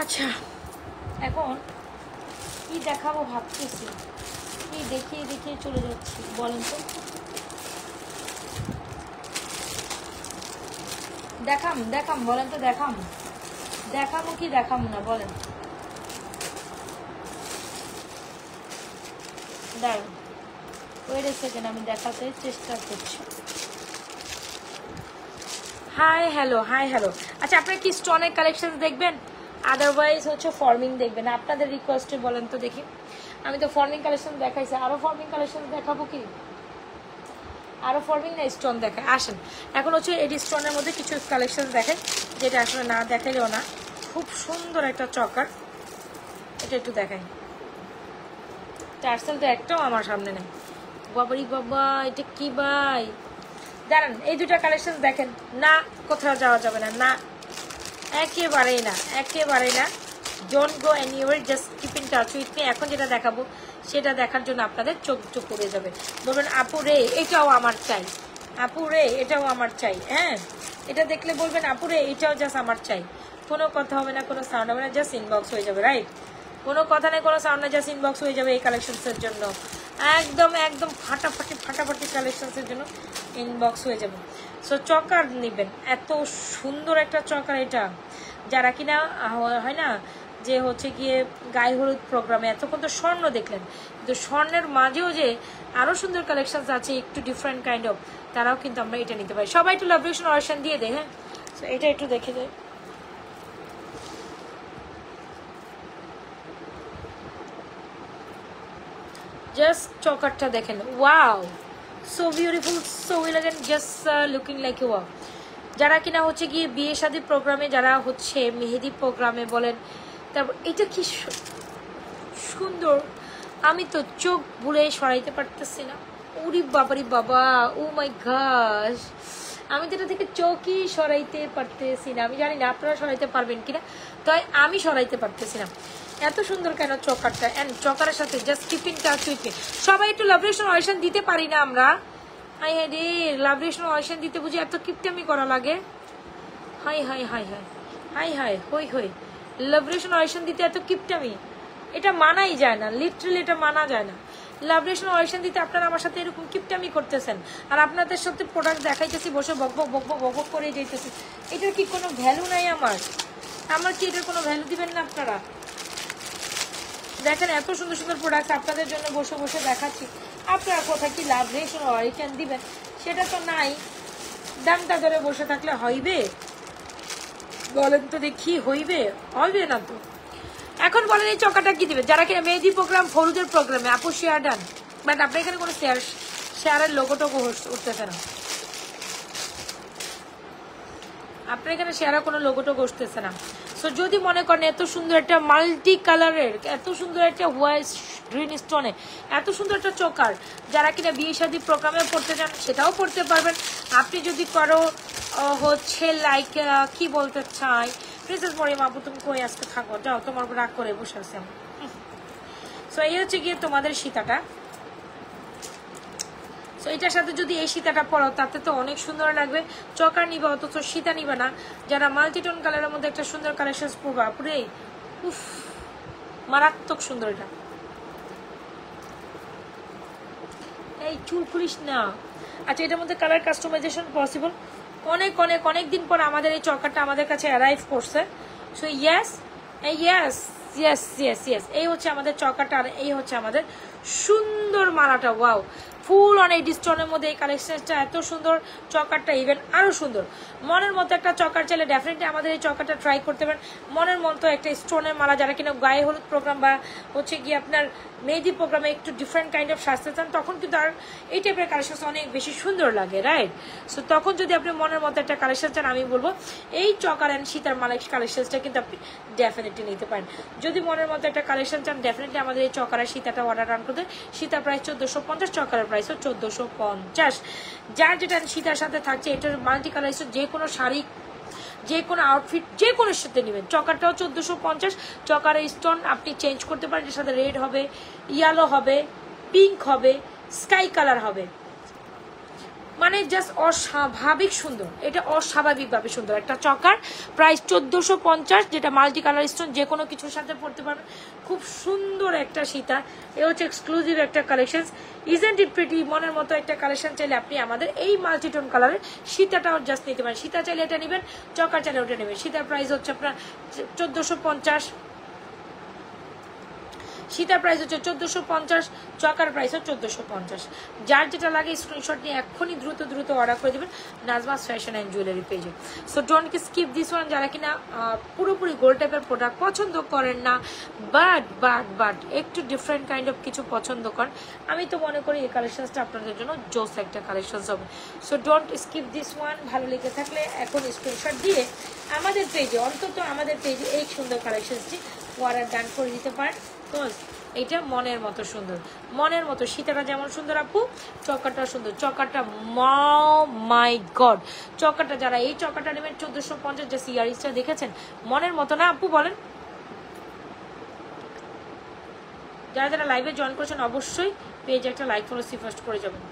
আচ্ছা, এখন কি দেখাবো ভাবতেছি, কি দেখিয়ে চলে যাচ্ছি, বলেন তো। দেখাম বলেন তো, দেখামো কি দেখামো না বলেন। দাঁড়ান, ওয়েট এ সেকেন্ড, আমি দেখাতে চেষ্টা করছি। Hi hello. আচ্ছা, আপনারা কি স্টোনের কালেকশন দেখবেন? আদারওয়াইজ হচ্ছে ফর্মিং দেখবেন, আপনাদের রিকোয়েস্টে বলেন তো দেখি। আমি তো ফর্মিং কালেকশন দেখাইছি, আরো ফর্মিং কালেকশন দেখাবো কি? আরো ফর্মিং না স্টোন দেখায়? আসেন, এখন হচ্ছে এডি স্টোনের মধ্যে কিছু কালেকশন দেখাই, যেটা আসলে না দেখাইলেও না। খুব সুন্দর একটা চকার, এটা একটু দেখাই। টার্সেল তো একটাও আমার সামনে নেই, বাবারি বাবা, এটা কি ভাই। দাঁড়ান, এই দুটা কালেকশন দেখেন না, কোথাও যাওয়া যাবে না, একেবারেই না। Don't go anywhere, just keep in touch with me. এখন যেটা দেখাবো সেটা দেখার জন্য আপনাদের চোখ পড়ে যাবে, বলবেন আপু রে এটাও আমার চাই, আপু রে এটাও আমার চাই। হ্যাঁ, এটা দেখলে বলবেন আপু রে এটাও জাস্ট আমার চাই। কোনো কথা হবে না, কোনো সাউন্ড হবে না, জাস্ট ইনবক্স হয়ে যাবে, রাইট? কোনো কথা নেই, কোনো সাউন্ড না, জাস্ট ইনবক্স হয়ে যাবে এই কালেকশনসের জন্য। একদম ফাটাফাটি কালেকশনসের জন্য ইনবক্স হয়ে যাবে। সো চকার নেবেন, এত সুন্দর একটা চকার এটা। যারা কিনা হয় না যে হচ্ছে গিয়ে গায়ে হলুদ প্রোগ্রামে এতক্ষণ তো স্বর্ণ দেখলেন, কিন্তু স্বর্ণের মাঝেও যে আরও সুন্দর কালেকশন আছে একটু ডিফারেন্ট কাইন্ড অফ, তারাও কিন্তু আমরা এটা নিতে পারি। সবাই একটু লাভরেশন অপশন দিয়ে দেয়। হ্যাঁ, সো এটা একটু দেখে যায়, জাস্ট চকারটা দেখেন, wow, so beautiful, so elegant, just looking like এ ওয়াও। যারা কিনা হচ্ছে গিয়ে বিয়ে শাদী প্রোগ্রামে, যারা হচ্ছে মেহেদি প্রোগ্রামে বলেন, তারপর এটা কি সুন্দর, আমি তো চোখ ভুলে সরাইতে পারতেছি না। উরি বাবারি বাবা, ও মাই গশ, আমি তো এটা থেকে চোখই সরাইতে পারতেছি না। আমি জানি না আপনারা সরাইতে পারবেন কিনা, তাই আমি সরাইতে পারতেছি না। এত সুন্দর কেন চকারটা, এন্ড চকারের সাথে just keeping touch with me. সবাই একটু লাভরেশন অয়েশন দিতে পারি না আমরা? হাই হাই রে, লাভরেশন অয়েশন দিতে বুঝি এত কিপটামি করা লাগে? High high high high high high হই হই, লাভরেশন অয়েশন দিতে এত কিপটামি, এটা মানাই যায় না, লিটারালি এটা মানা যায় না। লাভরেশন অয়েশন দিতে আপনারা আমার সাথে এরকম কিপটামি করতেছেন, আর আপনাদের সাথে প্রোডাক্ট দেখাইতেছি বসে বকবক বকবক বকবক করে যেতেছি। এটার কি কোনো ভ্যালু নাই? আমার কি এটার কোনো ভ্যালু দিবেন না আপনারা? দেখেন এত সুন্দর সুন্দর প্রোডাক্ট আপনাদের জন্য বসে বসে দেখাচ্ছি, আপনারা কোথায় কি লাভরেশন অয়েশন দিবেন? সেটা তো নাই। দামটা ধরে বসে থাকলে হইবে? বলেন তো দেখি, হইবে? হইবে না তো। এখন বলেন এই চকাটা কি দিবে? যারা কিনা মেহেদি প্রোগ্রাম, ফরুদের প্রোগ্রামে আপু শেয়ার ডান, বাট আপনার এখানে কোনো শেয়ারের লোগোটোগো উঠতেছে না, আপনার এখানে শেয়ারের কোনো লোগোটোগো উঠতেছে না। সো যদি মনে করেন এত সুন্দর একটা মাল্টি কালারের, এত সুন্দর একটা হোয়াইট গ্রিন স্টোনে এত সুন্দর একটা চকার, যারা কিনা বিয়ে শাদী প্রোগ্রামে পড়তে চান সেটাও পড়তে পারবেন। আপনি যদি করো হচ্ছে লাইক কি বলতে চাই, প্রিন্সেস মরিয়ম আপু তুমি কই আজকে থাকো, যাও তোমার রাগ করে বসে আছে। সো এই হচ্ছে গিয়ে তোমাদের সীতাটা। সো এটার সাথে যদি এই সীতাটা পরো তাতে তো অনেক সুন্দর লাগবে। চকার নিবা অথচ সীতা নিবে না, যারা মাল্টিটোন কালারের মধ্যে একটা সুন্দর কালেকশন পরবা, পুরে উফ মারাত্মক সুন্দর। এটা এই চুল খুলিস না। আচ্ছা, এটার মধ্যে কালার কাস্টমাইজেশন পসিবল। অনেক অনেক অনেক দিন পর আমাদের এই চকারটা আমাদের কাছে অ্যারাইভ করছে। So yes yes yes yes yes, এই হচ্ছে আমাদের চকারটা, আর এই হচ্ছে আমাদের সুন্দর মালাটা। ওয়াও, ফুল অন এই স্টোনের মধ্যে এই কালেকশনটা এত সুন্দর, চকারটা ইভেন আরো সুন্দর। মনের মতো একটা চকার চাইলে ডেফিনেটলি আমাদের এই চকারটা ট্রাই করতে পারেন। মনের মতো একটা স্টোনের মালা, যারা কিনা গায়ে হলুদ প্রোগ্রাম বা হচ্ছে গিয়ে আপনার মেহেদি প্রোগ্রামে একটু ডিফারেন্ট কাইন্ড অফ সাজতে চান, তখন কিন্তু আর এই টাইপের কালেকশন অনেক বেশি সুন্দর লাগে, রাইট? সো তখন যদি আপনি মনের মতো একটা কালেকশন চান, আমি বলবো এই চকার অ্যান্ড সীতার মালা কালেকশনটা কিন্তু আপনি ডেফিনেটলি নিতে পারেন। যদি মনের মতো একটা কালেকশন চান, ডেফিনেটলি আমাদের এই চকার আর সীতাটা অর্ডার রান করতে। সীতার প্রাইস 1450, চকারের প্রাইসও 1450। যার যেটা সীতার সাথে থাকছে, এটার মাল্টি কালার, যে কোনো শাড়ি, যে কোনো আউটফিট, যে কোনো সাথে নেবেন। চকারটাও 1450, চকারের স্টোন আপনি চেঞ্জ করতে পারেন, এর সাথে রেড হবে, ইয়েলো হবে, পিঙ্ক হবে, স্কাই কালার হবে, মানে জাস্ট অস্বাভাবিক সুন্দর। এটা অস্বাভাবিকভাবে সুন্দর একটা চকার, প্রাইস 1450, যেটা মাল্টি কালার স্টোন যে কোনো কিছুর সাথে পড়তে পারবেন। খুব সুন্দর একটা সীতা, এ হচ্ছে এক্সক্লুসিভ একটা কালেকশন। Isn't it pretty? মনের মতো একটা কালেকশন চাইলে আপনি আমাদের এই মাল্টিটোন কালারের সীতাটাও জাস্ট নিতে পারেন। সীতা চাইলে এটা নেবেন, চকার চাইলে ওটা নেবেন। সীতার প্রাইস হচ্ছে আপনার 1450, সীতার প্রাইস হচ্ছে 1450, চকার প্রাইস হচ্ছে 1450। যার যেটা লাগে স্ক্রিনশট নিয়ে এক্ষুনি দ্রুত দ্রুত অর্ডার করে দেবেন নাজমাস ফ্যাশন অ্যান্ড জুয়েলারি পেজে। So don't skip this one. যারা কিনা পুরোপুরি গোল্ড টাইপের প্রোডাক্ট পছন্দ করেন না, বাট একটু ডিফারেন্ট কাইন্ড অফ কিছু পছন্দ করেন, আমি তো মনে করি এই কালেকশনসটা আপনাদের জন্য জোস একটা কালেকশনস হবে। So don't skip this one. ভালো লেগে থাকলে এখন স্ক্রিনশট দিয়ে আমাদের পেজে, অন্তত আমাদের পেজে এই সুন্দর কালেকশনসটি অর্ডার ডান করে দিতে পারেন। এটা মনের মতো সুন্দর, মনের মতো। সীতাটা যেমন সুন্দর আপু, চকারটা সুন্দর। চকারটা মাই গড, চকারটা যারা এই চকারটা নেবেন 1450, যে সিআরিসটা দেখেছেন মনের মতো না আপু? বলেন। যারা যারা লাইভে জয়েন করেছেন অবশ্যই পেজে একটা লাইক ফলো সি ফার্স্ট করে যাবেন।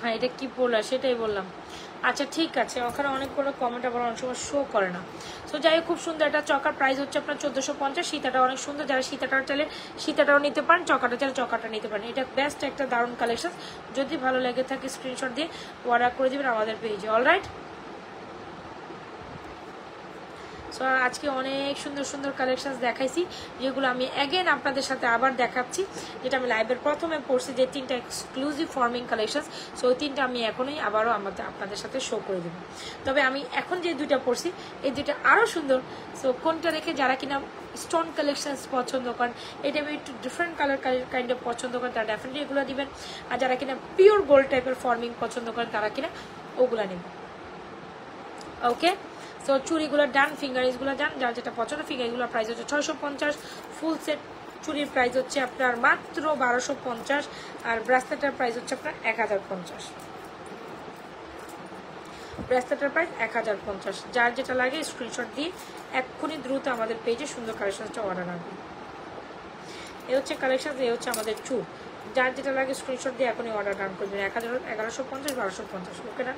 হ্যাঁ, এটা কি বললাম সেটাই বললাম। আচ্ছা ঠিক আছে, ওখানে অনেকগুলো কমেন্ট আবার অনেক সময় শো করে না। সো যাই হোক, খুব সুন্দর একটা চকার, প্রাইস হচ্ছে আপনার 1450। সীতাটা অনেক সুন্দর, যারা সীতাটাও চাইলে সীতাটাও নিতে পারেন, চকাটা চাইলে চকাটা নিতে পারেন। এটা বেস্ট একটা দারুণ কালেকশন। যদি ভালো লেগে থাকে স্ক্রিনশট দিয়ে অর্ডার করে দেবেন আমাদের পেজে। অলরাইট, সো আজকে অনেক সুন্দর সুন্দর কালেকশন দেখাইছি, যেগুলো আমি অ্যাগেন আপনাদের সাথে আবার দেখাচ্ছি, যেটা আমি লাইভের প্রথমে পড়ছি যে 3টা এক্সক্লুসিভ ফর্মিং কালেকশন। সো ওই 3টা আমি এখনই আবারও আপনাদের সাথে শো করে দেবো। তবে আমি এখন যে 2টা পড়ছি, এই 2টা আরও সুন্দর। সো কোনটা রেখে যারা কিনা স্টোন কালেকশনস পছন্দ করেন, এটা একটু ডিফারেন্ট কালার কাইন্ড অফ পছন্দ করেন, তারা ডেফিনেটলি এগুলো দিবেন। আর যারা কিনা পিওর গোল্ড টাইপের ফর্মিং পছন্দ করেন তারা কিনা ওগুলো নেবেন। ওকে, সো চুড়িগুলো ডান, ফিঙ্গারিংসগুলো ডান, যার যেটা পছন্দ। ফিঙ্গারিংগুলোর প্রাইস হচ্ছে 650, ফুল সেট চুড়ির প্রাইস হচ্ছে আপনার মাত্র 1250, আর ব্রেসলেটের প্রাইস হচ্ছে আপনার 1050। ব্রেসলেটের প্রাইস 1050। যার যেটা লাগে স্ক্রিনশট দিয়ে এক্ষুনি দ্রুত আমাদের পেজে সুন্দর কালেকশনটা অর্ডার রাখবেন। এ হচ্ছে কালেকশন, এ হচ্ছে আমাদের চুড়। যার যেটা লাগে স্ক্রিনশট দিয়ে এখনই অর্ডার ডান করবেন। 1150, 1250। ওকে না,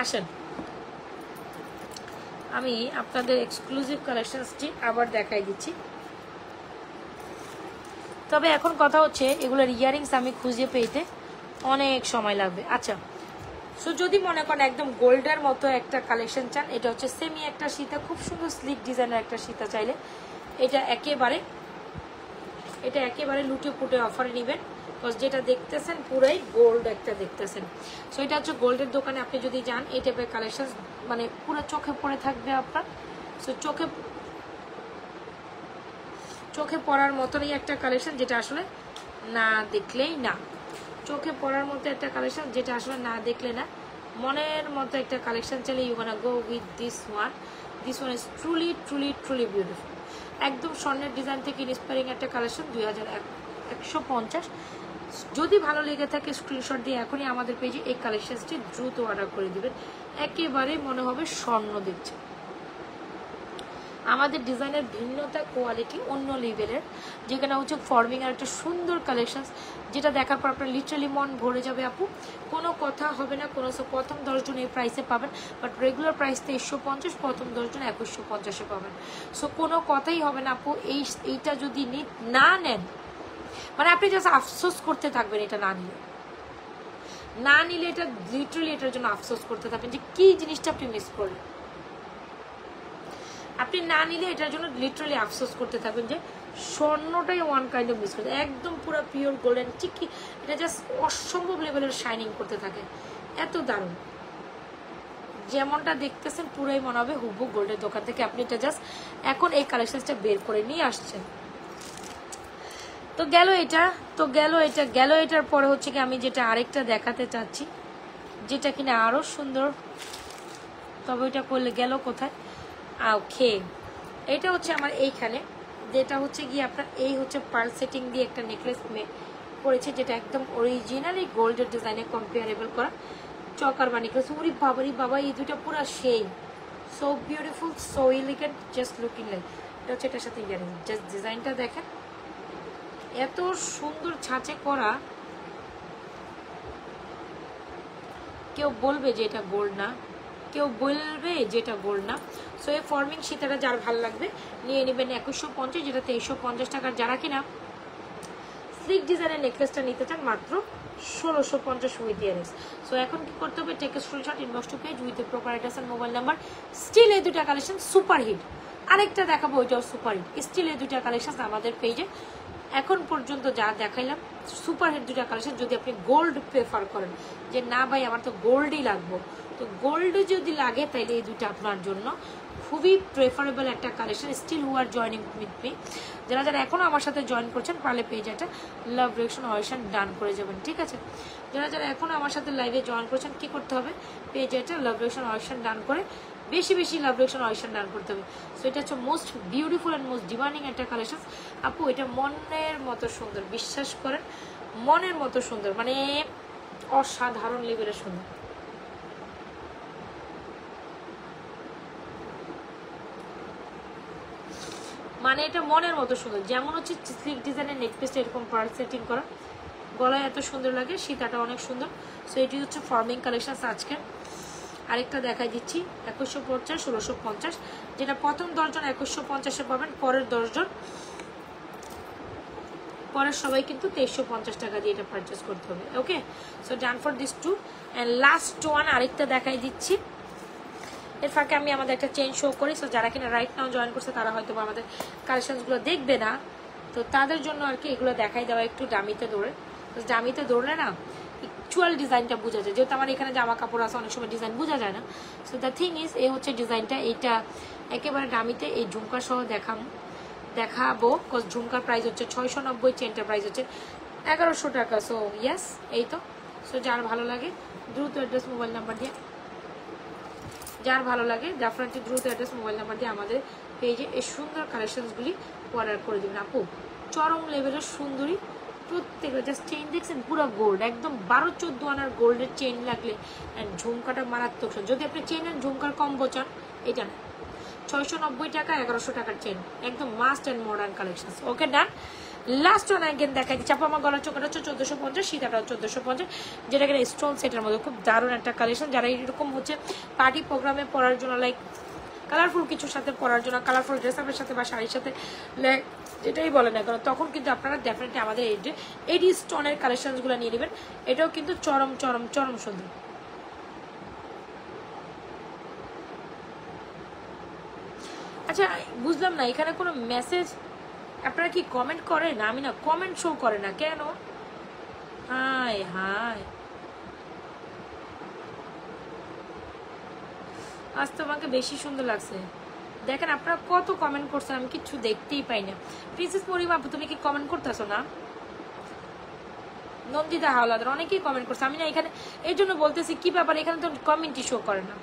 আসেন আমি আপনাদের এক্সক্লুসিভ কালেকশনসটি আবার দেখাই দিচ্ছি। তবে এখন কথা হচ্ছে এগুলোর ইয়ারিংস আমি খুঁজে পেতে অনেক সময় লাগবে। আচ্ছা, সো যদি মনে করেন একদম গোল্ডের মতো একটা কালেকশন চান, এটা হচ্ছে সেমি একটা সীতা, খুব সুন্দর স্লিক ডিজাইনের একটা সীতা চাইলে এটা একেবারে লুটে পুটে অফারে নেবেন। বিকজ যেটা দেখতেছেন পুরাই গোল্ড একটা দেখতেছেন। সো এটা হচ্ছে গোল্ডের দোকানে আপনি যদি যান এই টাইপের কালেকশন মানে পুরো চোখে পড়ে থাকবে আপনার। সো চোখে পড়ার মতনই একটা কালেকশন, যেটা আসলে না দেখলেই না, চোখে পড়ার মতো একটা কালেকশন যেটা আসলে না দেখলে না, মনের মতো একটা কালেকশন চাইলে you gonna go with this one is truly truly truly beautiful. একদম স্বর্ণের ডিজাইন থেকে ইন্সপায়ারিং একটা কালেকশন, 2150। যদি ভালো লেগে থাকে স্ক্রিনশট দিয়ে এখনই আমাদের পেজে এই কালেকশনটি দ্রুত অর্ডার করে দিবেন। একেবারে মনে হবে স্বর্ণ দেখছে। আমাদের ডিজাইনের ভিন্নতা, কোয়ালিটি অন্য লেভেলের, যেখানে হচ্ছে ফর্মিং আর একটা সুন্দর কালেকশন, যেটা দেখার পর আপনার লিটারালি মন ভরে যাবে আপু। কোনো কথা হবে না, কোনো প্রথম 10 জন এই প্রাইসে পাবেন, বাট রেগুলার প্রাইস 2350, প্রথম 10 জন 2150-এ পাবেন। সো কোনো কথাই হবে না আপু এইটা যদি না নেন, মানে আপনি জাস্ট আফসোস করতে থাকবেন এটা না নিলে এটা লিটারালি এটার জন্য আফসোস করতে থাকবেন যে কি জিনিসটা আপনি মিস করলেন। আপনি না নিলে এটার জন্য লিটারালি আফসোস করতে থাকবেন যে স্বর্ণটাই ওয়ান কাইন্ড অফ মিস করতে, একদম পুরো পিওর গোল্ডেন চিকি, এটা জাস্ট অসম্ভব লেভেলের শাইনিং করতে থাকে, এত দারুণ। যেমনটা দেখতেছেন পুরোই মনে হবে হুবহু গোল্ডের দোকান থেকে আপনি এটা জাস্ট এখন এই কালেকশনটা বের করে নিয়ে আসছেন। তো গেল এটার পরে হচ্ছে কি আমি যেটা আরেকটা দেখাতে চাচ্ছি, যেটা কিনা আরো সুন্দর, তবে ওইটা করলে গেল কোথায়। ওকে, এটা হচ্ছে আমার এইখানে, যেটা হচ্ছে গিয়ে আপনার এই হচ্ছে পার্ল সেটিং দিয়ে একটা নেকলেস করেছে, যেটা একদম অরিজিনালি গোল্ডের ডিজাইনে কম্পেয়ারেবল করা চকার বা নেকলেস। উরি বাবা এই দুইটা পুরো সেই so beautiful, so elegant, just looking like. এটা হচ্ছে এটার সাথে ইয়ারিং, জাস্ট ডিজাইনটা দেখেন, এত সুন্দর ছাঁচে করা, কেউ বলবে যে এটা গোল্ড না, কেউ বলবে যেটা গোল্ড না। সো এই ফর্মিং সীতাটা যার ভালো লাগবে নিয়ে নেবেন 2150, যেটা 2350 টাকার। যারা কিনা স্লিক ডিজাইনের নেকলেসটা নিতে চান মাত্র 1650 উইথ ইয়ারিংস। সো এখন কি করতে হবে, take a screenshot, inbox to page with the proper address and mobile number. Still এই দুটা কালেকশন সুপার হিট, আরেকটা দেখাবো ওইটাও সুপার হিট। স্টিল এই দুটা কালেকশন আমাদের পেজে এখন পর্যন্ত যা দেখাইলাম সুপার হিট দুটা কালেকশন। যদি আপনি গোল্ড প্রেফার করেন যে না ভাই আমার তো গোল্ডই লাগবে, তো গোল্ড যদি লাগে তাহলে এই দুইটা আপনার জন্য খুবই প্রেফারেবল একটা collection. Still who are joining with me, যারা এখনো আমার সাথে জয়েন করছেন পারলে পেজ একটা লাভ রিঅ্যাকশন অয়েশন ডান করে যাবেন, ঠিক আছে। যারা এখনো আমার সাথে লাইভে জয়েন করছেন কি করতে হবে, পেজ একটা লাভ রিঅ্যাকশন অয়েশন ডান করে বেশি লাভ রিঅ্যাকশন অয়েশন ডান করতে হবে। সো এটা হচ্ছে most beautiful and most demanding একটা কালেকশন আপু। এটা মনের মতো সুন্দর, বিশ্বাস করেন মনের মতো সুন্দর, মানে অসাধারণ লেভেলের সুন্দর। মানে এটা মনের মতো সুন্দর, যেমন হচ্ছে স্লিক ডিজাইনের নেকপিসটা এরকম পার্ল সেটিং করা, গলায় এত সুন্দর লাগে, সীতাটা অনেক সুন্দর। সো এটি হচ্ছে ফর্মিং কালেকশন আজকের। আরেকটা দেখাই দিচ্ছি 2150, 1650, যেটা প্রথম 10 জন 2150-এ পাবেন, পরের 10 জন পরের সবাই কিন্তু 2350 টাকা দিয়ে এটা পারচেস করতে হবে। Okay, so done for this two and last one আরেকটা দেখাই দিচ্ছি। এর ফাঁকে আমি আমাদের একটা চেঞ্জ শো করি। সো যারা কিনা রাইট নাও জয়েন করছে তারা হয়তো আমাদের কালেকশনসগুলো দেখবে না, তো তাদের জন্য আর কি এগুলো দেখাই দেওয়া একটু ডামিতে দৌড়ে। ডামিতে দৌড়লে না অ্যাকচুয়াল ডিজাইনটা বোঝা যায়, যেহেতু আমার এখানে জামা কাপড় আছে অনেক সময় ডিজাইন বোঝা যায় না। সো দ্য থিং ইজ এই হচ্ছে ডিজাইনটা, এইটা একেবারে দামিতে এই ঝুমকার সহ দেখাবো। ঝুমকার প্রাইস হচ্ছে 690, চেনটার প্রাইস হচ্ছে 1100 টাকা। সো ইয়েস, এই তো। সো যার ভালো লাগে দ্রুত অ্যাড্রেস মোবাইল নাম্বার দিয়ে, যার ভালো লাগে ডেফিনেটলি দ্রুত অ্যাড্রেস মোবাইল নাম্বার দিয়ে আমাদের পেজে এই সুন্দর কালেকশনসগুলি অর্ডার করে দেবেন। আপু চরম লেভেলের সুন্দরী প্রত্যেকটা, জাস্ট চেইন দেখছেন পুরো গোল্ড, একদম 12-14 আনার গোল্ডের চেইন লাগলে অ্যান্ড ঝুমকাটা মারাত্মক। যদি আপনি চেইন অ্যান্ড ঝুমকার কম্বো চান, এটা না 690 টাকা 1100 টাকার চেন, একদম must and modern collection. Okay done. Last one again দেখাই দিচ্ছি। আপু আমার গলার চোখটা হচ্ছে 1450, সীতাটা 1450, যেটা কিনা স্টোন সেটের মধ্যে খুব দারুণ একটা কালেকশন। যারা এরকম হচ্ছে পার্টি প্রোগ্রামে পরার জন্য, লাইক কালারফুল কিছুর সাথে পরার জন্য, কালারফুল ড্রেস আপের সাথে বা শাড়ির সাথে, যেটাই বলে না কেন, তখন কিন্তু আপনারা ডেফিনেটলি আমাদের এই স্টোনের কালেকশনসগুলো নিয়ে নেবেন। এটাও কিন্তু চরম চরম চরম সুন্দর। আচ্ছা বুঝলাম না, এখানে কোনো মেসেজ আপনারা কি কমেন্ট করেন? আমি না কমেন্ট শো করে না কেন? হাই হাই, আজ তো আমাকে বেশি সুন্দর লাগছে। দেখেন আপনারা কত কমেন্ট করছেন, আমি কিচ্ছু দেখতেই পাই না। প্রিন্সেস মরিমা আপু তুমি কি কমেন্ট করতেছো না? নন্দিতা হাওলাদার অনেকেই কমেন্ট করছে। আমি না এখানে এই জন্য বলতেছি কি ব্যাপার, এখানে তো কমেন্টই শো করে না।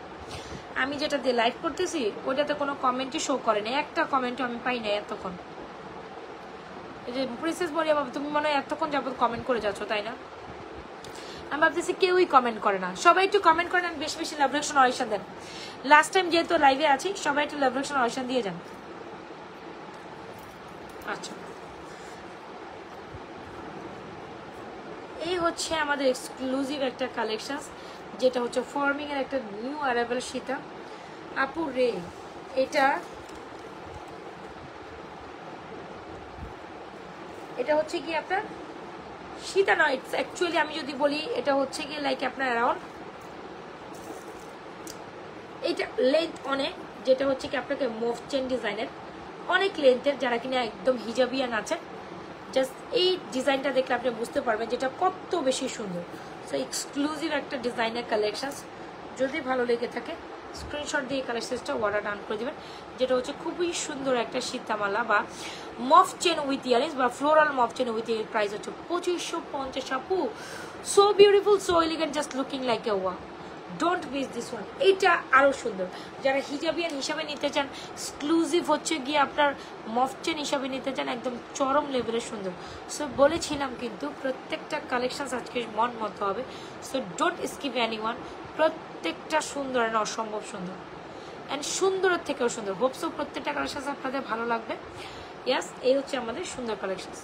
আমি যেটা দিয়ে লাইভ করতেছি ওইটাতে কোনো কমেন্টই শো করে না, একটা কমেন্টও আমি পাই না এতক্ষণ। এই যে প্রিন্সেস মরিয়া বাবু তুমি মনে হয় এতক্ষণ যাবত কমেন্ট করে যাচ্ছ, তাই না? আমি ভাবতেছি কেউই কমেন্ট করে না। সবাই একটু কমেন্ট করেন, বেশি বেশি লাভ রিঅ্যাকশন অডিশন দেন। লাস্ট টাইম যেহেতু লাইভে আছি, সবাই একটু লাভ রিঅ্যাকশন অডিশন দিয়ে যান। আচ্ছা, এই হচ্ছে আমাদের এক্সক্লুসিভ একটা কালেকশন, যেটা হচ্ছে ফর্মিং এর একটা নিউ অ্যারাইভাল সীতা। আপু রে, এটা হচ্ছে কি আপনার সীতা নয়, ইটস অ্যাকচুয়ালি আমি যদি বলি এটা হচ্ছে কি লাইক আপনার অ্যারাউন্ড, এইটা লেন্থ অনেক, যেটা হচ্ছে কি আপনাকে মুভ চেন ডিজাইনের অনেক লেন্থের, যারা কিনা একদম হিজাবিয়ান আছেন, জাস্ট এই ডিজাইনটা দেখলে আপনি বুঝতে পারবেন যেটা কত বেশি সুন্দর। সো এক্সক্লুসিভ একটা ডিজাইনের কালেকশন, যদি ভালো লেগে থাকে স্ক্রিনশট দিয়ে কালেকশনসটা অর্ডার ডাউন করে দেবেন। যেটা হচ্ছে খুবই সুন্দর একটা সীতামালা বা মফ চেন উইথ ইয়ারিংস বা ফ্লোরাল মফ চেন উইথ ইয়ারিং, প্রাইস হচ্ছে 2550। আপু so beautiful, so elegant, just looking like a ওয়া, ডোন্ট মিস দিস ওয়ান। এইটা আরও সুন্দর, যারা হিজাবিয়ান হিসাবে নিতে চান, এক্সক্লুসিভ হচ্ছে গিয়ে আপনার মফচেন হিসাবে নিতে চান, একদম চরম লেভেলের সুন্দর। সো বলেছিলাম কিন্তু প্রত্যেকটা কালেকশন আজকে মন মতো হবে। So don't skip any one, প্রত্যেকটা সুন্দর অ্যান্ড অসম্ভব সুন্দর, অ্যান্ড সুন্দরের থেকেও সুন্দর। হোপসো প্রত্যেকটা কালেকশন আপনাদের ভালো লাগবে। ইয়াস, এই হচ্ছে আমাদের সুন্দর কালেকশন।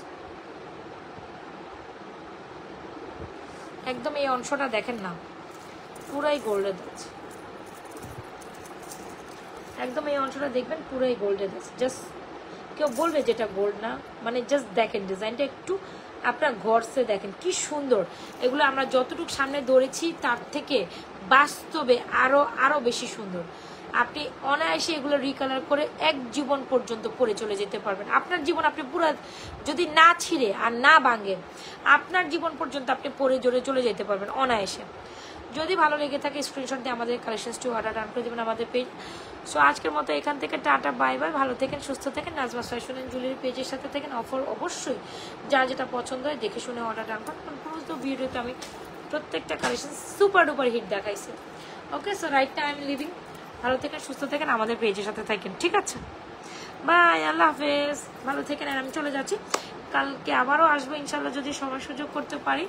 একদম এই অংশটা দেখেন না, পুরাই গোল্ডের দাজ, একদম এই অংশটা দেখবেন পুরাই গোল্ডের দাজ। জাস্ট কেউ বলবে যেটা গোল্ড না, মানে জাস্ট দেখেন ডিজাইনটা একটু আপনার ঘরসে দেখেন কি সুন্দর। এগুলো আমরা যতটুকু সামনে ধরেছি তার থেকে বাস্তবে আরো বেশি সুন্দর। আপনি অনায়াসে এগুলো রিকালার করে এক জীবন পর্যন্ত পরে চলে যেতে পারবেন। আপনার জীবন আপনি পুরো যদি না ছিঁড়ে আর না ভাঙেন, আপনার জীবন পর্যন্ত আপনি পরে জোরে চলে যেতে পারবেন অনায়াসে। যদি ভালো লেগে থাকে স্ক্রিনশট দিয়ে আমাদের কালেকশনসটি অর্ডার ডান করে দেবেন আমাদের পেজ। সো আজকের মতো এখান থেকে টাটা, বাই বাই, ভালো থাকেন, সুস্থ থাকেন, নাজমা ফ্যাশন এন্ড জুয়েলারি পেজের সাথে থাকেন। অফার অবশ্যই যার যেটা পছন্দ হয় দেখে শুনে অর্ডার ডান করুন। পুরো ভিডিওতে আমি প্রত্যেকটা কালেকশন সুপার ডুপার হিট দেখাইছি। ওকে, সো রাইট টাইম লিভিং, ভালো থাকেন, সুস্থ থাকেন, আমাদের পেজের সাথে থাকেন, ঠিক আছে? বাই, আল্লাহ হাফেজ, ভালো থাকেন। আর আমি চলে যাচ্ছি, কালকে আবারও আসবো ইনশাল্লাহ যদি সময় সুযোগ করতে পারি।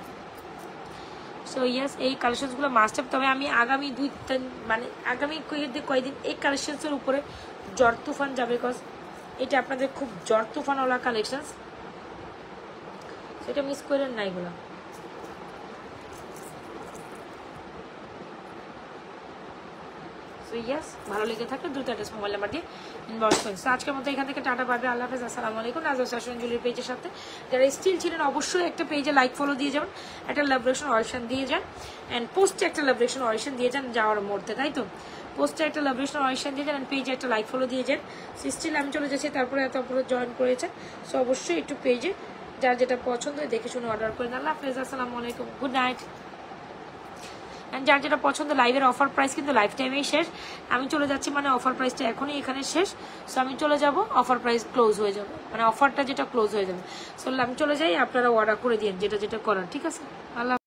সো ইয়েস, এই কালেকশনসগুলো মাস্ট হ্যাভ। তবে আমি আগামী আগামী কয়েকদিন এই কালেকশনসের উপরে জ্বর তুফান যাবে, বিকজ এটা আপনাদের খুব জ্বর তুফানওয়ালা কালেকশনস, সেটা মিস করেন না এগুলো। সো ইয়েস, ভালো লেগে থাকলে দ্রুত অ্যাড্রেস মোবাইল নাম্বার দিয়ে ইনবক্স করুন। আজকের মতো এখান থেকে টাটা, পাবে, আল্লাহ হাফেজ, আসসালামু আলাইকুম। নাজমা ফ্যাশন জুয়েলারি পেজের সাথে যারা স্টিল ছিলেন অবশ্যই একটা পেজে লাইক ফলো দিয়ে যাবেন, একটা লাভরেশন অডিশন দিয়ে যান, অ্যান্ড পোস্টে একটা লাভরেশন অডিশন দিয়ে যান যাওয়ার মুহূর্তে, তাই তো? পোস্টে একটা লাভরেশন অডিশন দিয়ে যান, অ্যান্ড পেজে একটা লাইক ফলো দিয়ে যান। স্টিল আমি চলে যাচ্ছি, তারপরে এত অপরে জয়েন করেছেন। সো অবশ্যই একটু পেজে যার যেটা পছন্দ হয় দেখে শুনে অর্ডার করেন। আল্লাহ হাফেজ, আসসালামু আলাইকুম, গুড নাইট। যার যেটা পছন্দ, লাইভের অফার প্রাইস কিন্তু লাইফ টাইমেই শেষ। আমি চলে যাচ্ছি, মানে অফার প্রাইসটা এখনই এখানে শেষ। সো আমি চলে যাব, অফার প্রাইস ক্লোজ হয়ে যাবে, মানে অফারটা যেটা ক্লোজ হয়ে যাবে। সো আমি চলে যাই, আপনারা অর্ডার করে দিন যেটা যেটা করার, ঠিক আছে? আল্লাহ।